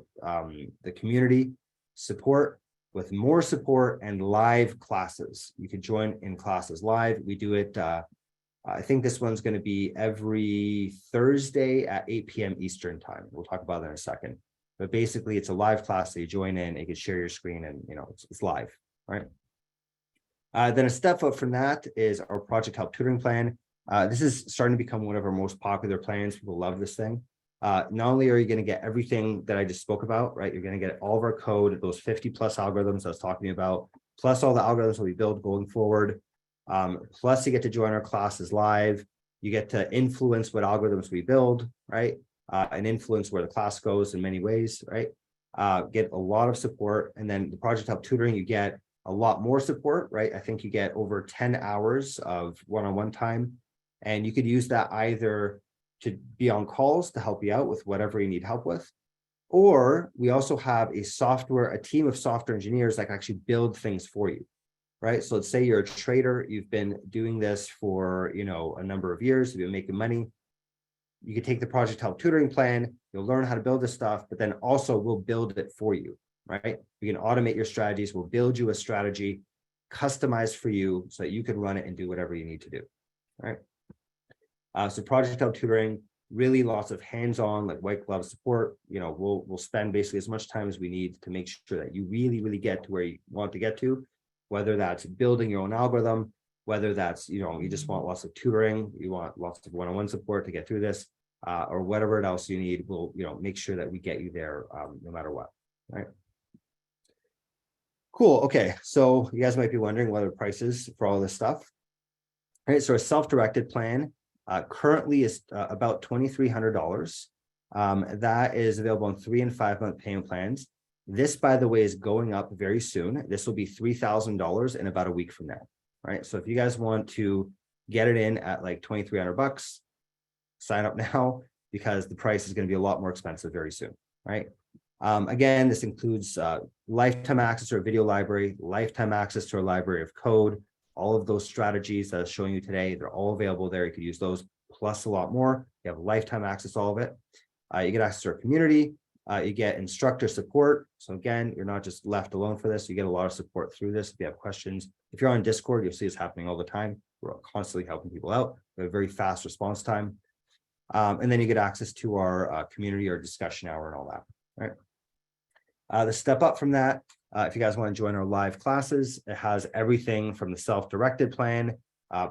community support, with more support and live classes. You can join in classes live. We do it, I think this one's going to be every Thursday at 8 p.m. Eastern time. We'll talk about that in a second. But basically, it's a live class that you join in, you can share your screen, and it's live, right? Then a step up from that is our project help tutoring plan. This is starting to become one of our most popular plans. People love this thing. Not only are you going to get everything that I just spoke about, right? You're going to get all of our code, those 50 plus algorithms I was talking about, plus all the algorithms that we build going forward. Plus you get to join our classes live. You get to influence what algorithms we build, right? And influence where the class goes in many ways, right? Get a lot of support. And then the project help tutoring, you get a lot more support, right? I think you get over 10 hours of one-on-one time. And you could use that either to be on calls to help you out with whatever you need help with, Or we also have a team of software engineers that can actually build things for you, right? So let's say you're a trader, you've been doing this for, a number of years, you've been making money. You can take the project help tutoring plan, you'll learn how to build this stuff, but then also we'll build it for you, right? We can automate your strategies, we'll build you a strategy customized for you so that you can run it and do whatever you need to do, right? So project help tutoring, really lots of hands-on, like white glove support. We'll spend basically as much time as we need to make sure that you really get to where you want to get to, whether that's building your own algorithm, whether that's, you just want lots of tutoring, you want lots of one-on-one support to get through this, or whatever else you need, we'll, make sure that we get you there no matter what, right? Cool, okay, so you guys might be wondering what are the prices for all this stuff. All right, so a self-directed plan currently is about $2,300. That is available on 3 and 5 month payment plans. This, by the way, is going up very soon. This will be $3,000 in about a week from now, right? So if you guys want to get it in at like $2,300, sign up now, because the price is going to be a lot more expensive very soon, right? Again, this includes lifetime access to our video library, lifetime access to our library of code, all of those strategies that I'm showing you today, they're all available there. You could use those plus a lot more. You have lifetime access to all of it. You get access to our community. You get instructor support. So again, you're not just left alone for this. You get a lot of support through this. If you have questions, if you're on Discord, you'll see it's happening all the time. We're constantly helping people out. We have a very fast response time. And then you get access to our community, our discussion hour and all that, right? The step up from that, if you guys want to join our live classes, it has everything from the self-directed plan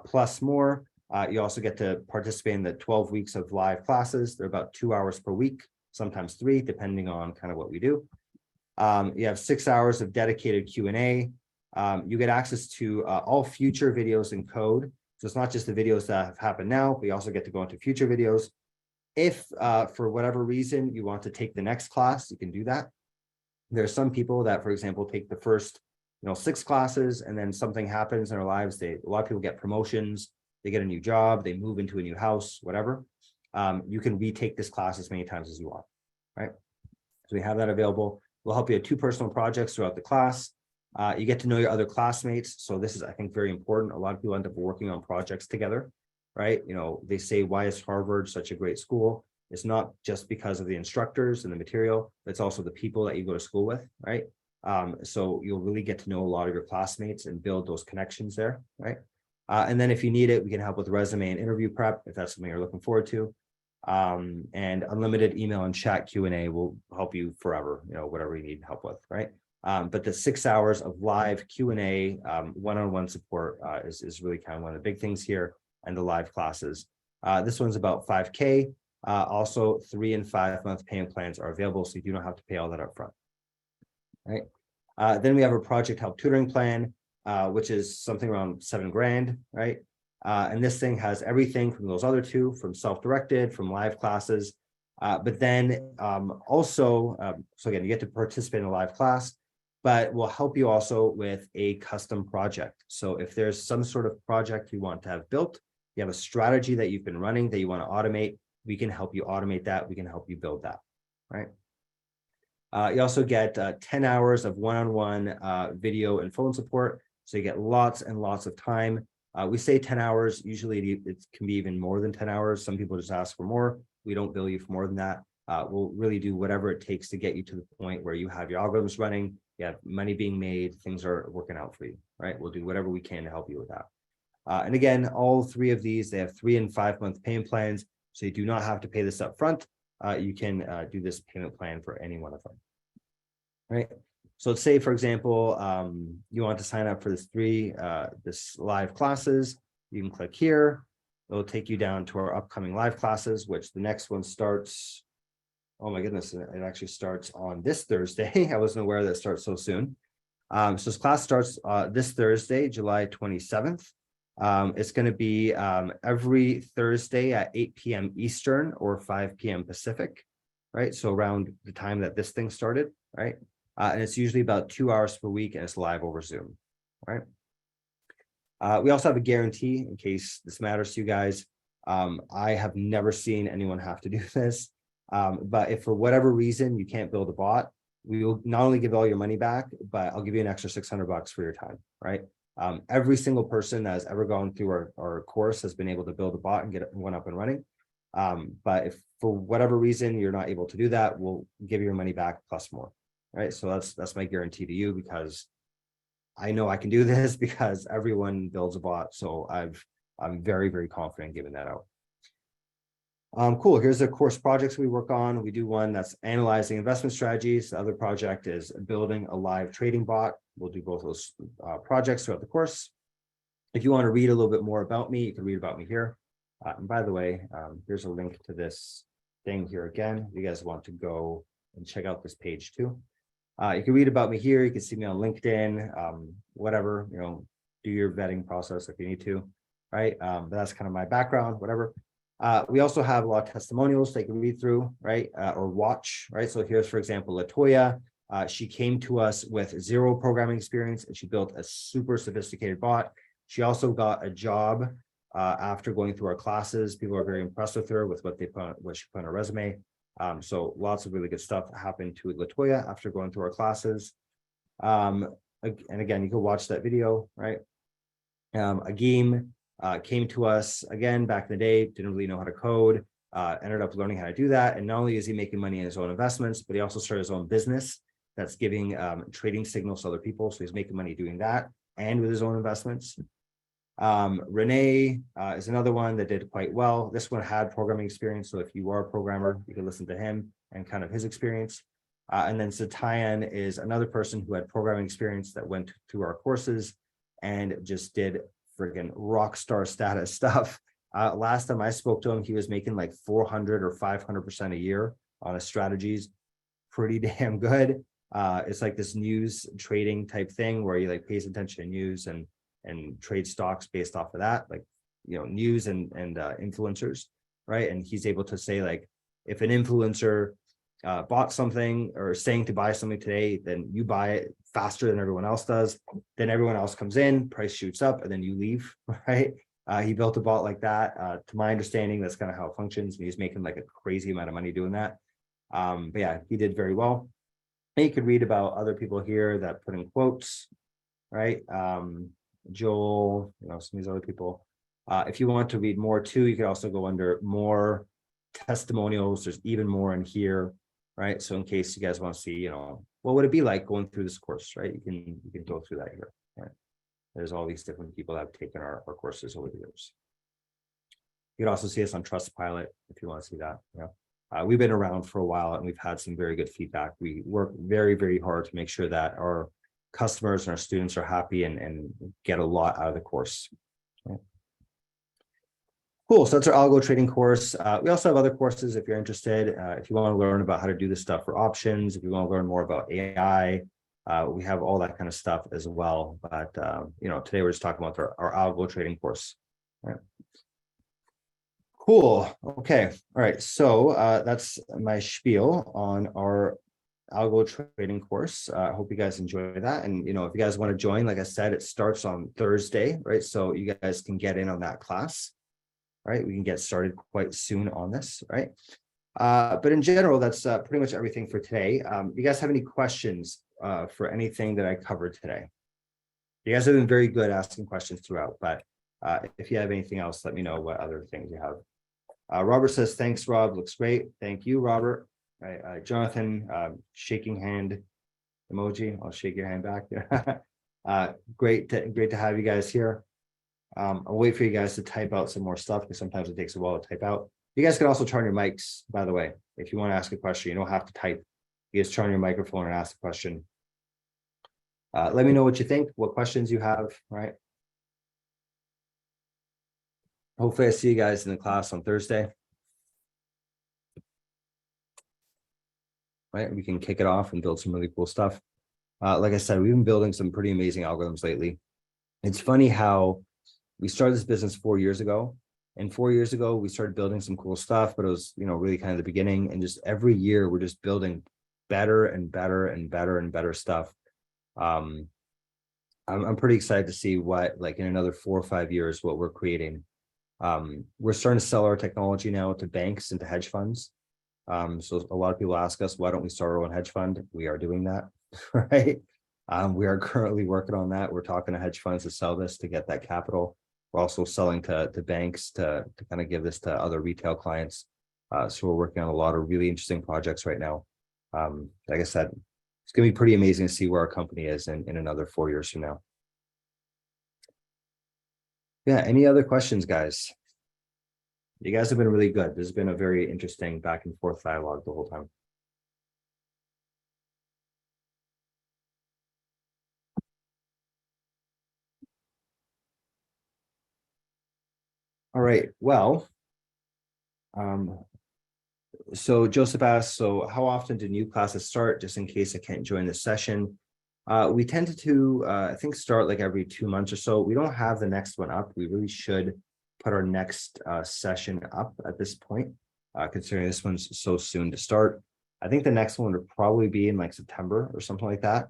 plus more. You also get to participate in the 12 weeks of live classes. They're about 2 hours per week, sometimes 3, depending on kind of what we do. You have 6 hours of dedicated Q&A. You get access to all future videos in code. So it's not just the videos that have happened now, but you also get to go into future videos. If for whatever reason you want to take the next class, you can do that. There are some people that, for example, take the first 6 classes and then something happens in their lives. A lot of people get promotions, they get a new job, they move into a new house, whatever. You can retake this class as many times as you want, right? So we have that available. We'll help you with 2 personal projects throughout the class. You get to know your other classmates. So this is, I think, very important. A lot of people end up working on projects together, right? They say, why is Harvard such a great school? It's not just because of the instructors and the material, but it's also the people that you go to school with, right? So you'll really get to know a lot of your classmates and build those connections there, right? And then if you need it, we can help with resume and interview prep, if that's something you're looking forward to. And unlimited email and chat Q&A will help you forever, whatever you need help with, right? But the 6 hours of live Q&A, one-on-one support is really kind of one of the big things here, and the live classes. This one's about $5K. Also 3 and 5 month payment plans are available, so you do not have to pay all that up front, right? Then we have a project help tutoring plan, which is something around $7 grand, right? And this thing has everything from those other 2, from self-directed, from live classes, but then also, so again, you get to participate in a live class, but we'll help you also with a custom project. So if there's some sort of project you want to have built, you have a strategy that you've been running that you want to automate, we can help you automate that. We can help you build that, right? You also get 10 hours of one-on-one video and phone support. So you get lots and lots of time. We say 10 hours, usually it can be even more than 10 hours. Some people just ask for more. We don't bill you for more than that. We'll really do whatever it takes to get you to the point where you have your algorithms running, you have money being made, things are working out for you, right? We'll do whatever we can to help you with that. And again, all 3 of these, they have 3 and 5 month payment plans. So you do not have to pay this up front. You can do this payment plan for any one of them, right? So let's say, for example, you want to sign up for this live classes. You can click here. It'll take you down to our upcoming live classes, which the next one starts. Oh my goodness, it actually starts on this Thursday. I wasn't aware that it starts so soon. So this class starts this Thursday, July 27th. It's going to be every Thursday at 8 p.m. Eastern or 5 p.m. Pacific, right? So around the time that this thing started, right? And it's usually about 2 hours per week, and it's live over Zoom, right? We also have a guarantee in case this matters to you guys. I have never seen anyone have to do this. But if for whatever reason you can't build a bot, we will not only give all your money back, but I'll give you an extra $600 for your time, right? Every single person that has ever gone through our course has been able to build a bot and get one up and running. But if for whatever reason you're not able to do that, we'll give you your money back plus more, right? So that's my guarantee to you, because I know I can do this because everyone builds a bot. So I'm very, very confident giving that out. Cool. Here's the course projects we work on. We do one that's analyzing investment strategies. The other project is building a live trading bot. We'll do both those projects throughout the course. If you want to read a little bit more about me, you can read about me here. And by the way, here's a link to this thing here again. If you guys want to go and check out this page too. You can read about me here. You can see me on LinkedIn, whatever, do your vetting process if you need to, right? But that's kind of my background, whatever. We also have a lot of testimonials that you can read through, right? Or watch, right? So here's, for example, Latoya. She came to us with zero programming experience and she built a super sophisticated bot. She also got a job after going through our classes. People are very impressed with her with what she put on her resume. So lots of really good stuff happened to Latoya after going through our classes. And again, you can watch that video, right? Agim came to us again back in the day, didn't really know how to code, ended up learning how to do that. And not only is he making money in his own investments, but he also started his own business that's giving trading signals to other people. So he's making money doing that and with his own investments. Renee is another one that did quite well. This one had programming experience. So if you are a programmer, you can listen to him and kind of his experience. And then Satayan is another person who had programming experience that went through our courses and just did friggin' rock star status stuff. Last time I spoke to him, he was making like 400 or 500% a year on his strategies. Pretty damn good. It's like this news trading type thing where he like pays attention to news and trade stocks based off of that, like, news and influencers, right? And he's able to say, like, if an influencer bought something or is saying to buy something today, then you buy it faster than everyone else does. Then everyone else comes in, price shoots up, and then you leave, right? He built a bot like that. To my understanding, that's kind of how it functions. And he's making like a crazy amount of money doing that. But yeah, he did very well. And you could read about other people here that put in quotes, right? Joel, some of these other people. If you want to read more too, you could also go under more testimonials. There's even more in here, right? So in case you guys want to see, what would it be like going through this course, right? You can go through that here, right? There's all these different people that have taken our courses over the years. You can also see us on Trustpilot if you want to see that. We've been around for a while and we've had some very good feedback. We work very, very hard to make sure that our customers and our students are happy and get a lot out of the course. Okay. Cool. So that's our algo trading course. We also have other courses if you're interested. If you want to learn about how to do this stuff for options, if you want to learn more about AI, we have all that kind of stuff as well. But today we're just talking about our algo trading course. All right. Cool. Okay. All right. So that's my spiel on our algo trading course. I hope you guys enjoy that. And, if you guys want to join, like I said, it starts on Thursday, right? So you guys can get in on that class, right? We can get started quite soon on this, right? But in general, that's pretty much everything for today. You guys have any questions for anything that I covered today? You guys have been very good asking questions throughout, but if you have anything else, let me know what other things you have. Robert says, thanks, Rob. Looks great. Thank you, Robert. Right, Jonathan, shaking hand emoji. I'll shake your hand back there. Great to have you guys here. I'll wait for you guys to type out some more stuff because sometimes it takes a while to type out. You guys can also turn your mics, by the way. If you want to ask a question, you don't have to type. You just turn your microphone and ask the question. Let me know what you think, what questions you have, right? Hopefully I see you guys in the class on Thursday. Right, we can kick it off and build some really cool stuff. Like I said, we've been building some pretty amazing algorithms lately. It's funny how we started this business 4 years ago, and 4 years ago we started building some cool stuff, but it was really kind of the beginning, and just every year we're just building better and better and better and better stuff. I'm pretty excited to see what, like, in another 4 or 5 years, what we're creating. We're starting to sell our technology now to banks and to hedge funds. So a lot of people ask us, why don't we start our own hedge fund? We are doing that, right? We are currently working on that. We're talking to hedge funds to sell this to get that capital. We're also selling to banks to kind of give this to other retail clients. So we're working on a lot of really interesting projects right now. Like I said, it's going to be pretty amazing to see where our company is in another 4 years from now. Yeah, any other questions, guys? You guys have been really good. This has been a very interesting back and forth dialogue the whole time. All right, well, so Joseph asked, so how often do new classes start, just in case I can't join the session? We tend to, I think, start like every 2 months or so. We don't have the next one up. We really should put our next session up at this point, considering this one's so soon to start. I think the next one would probably be in like September or something like that.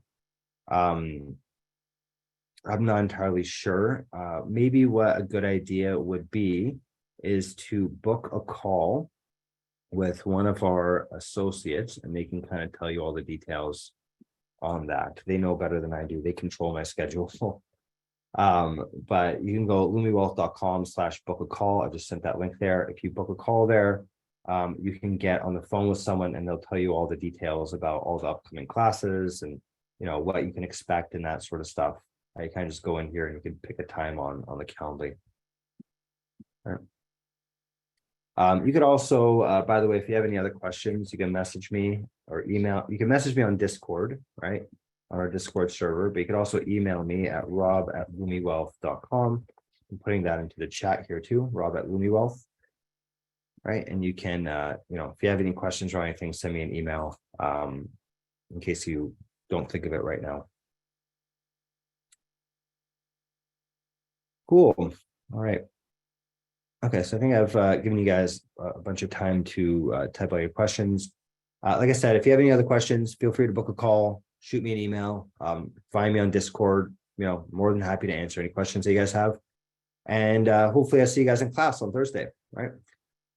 I'm not entirely sure. Maybe what a good idea would be is to book a call with one of our associates, and they can kind of tell you all the details on that. They know better than I do. They control my schedule. But you can go lumiwealth.com/book a call. I just sent that link there. If you book a call there, you can get on the phone with someone and they'll tell you all the details about all the upcoming classes and what you can expect and that sort of stuff. You kind of just go in here and you can pick a time on the calendar. All right. You could also, by the way, if you have any other questions, you can message me or email. You can message me on Discord, right? On our Discord server, but you could also email me at rob@lumiwealth.com. I'm putting that into the chat here too, rob@lumiwealth. Right. And you can, if you have any questions or anything, send me an email in case you don't think of it right now. Cool. All right. Okay, so I think I've given you guys a bunch of time to type out your questions. Like I said, if you have any other questions, feel free to book a call, shoot me an email, find me on Discord. More than happy to answer any questions that you guys have. And hopefully I'll see you guys in class on Thursday, right?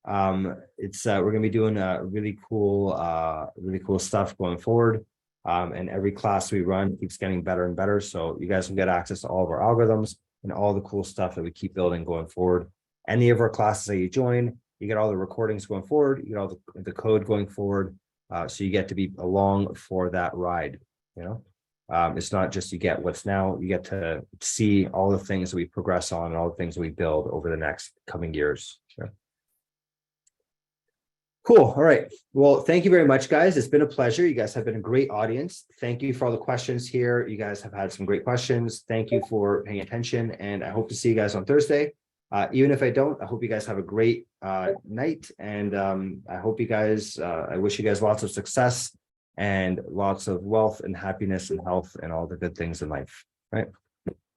We're gonna be doing really cool stuff going forward. And every class we run keeps getting better and better. So you guys will get access to all of our algorithms and all the cool stuff that we keep building going forward. Any of our classes that you join, you get all the recordings going forward, you get all the code going forward. So you get to be along for that ride. It's not just you get what's now, you get to see all the things that we progress on and all the things that we build over the next coming years. Sure. Cool. All right. Well, thank you very much, guys. It's been a pleasure. You guys have been a great audience. Thank you for all the questions here. You guys have had some great questions. Thank you for paying attention. And I hope to see you guys on Thursday. Even if I don't, I hope you guys have a great night. And I hope you guys, I wish you guys lots of success and lots of wealth and happiness and health and all the good things in life. Right.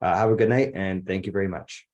Have a good night and thank you very much.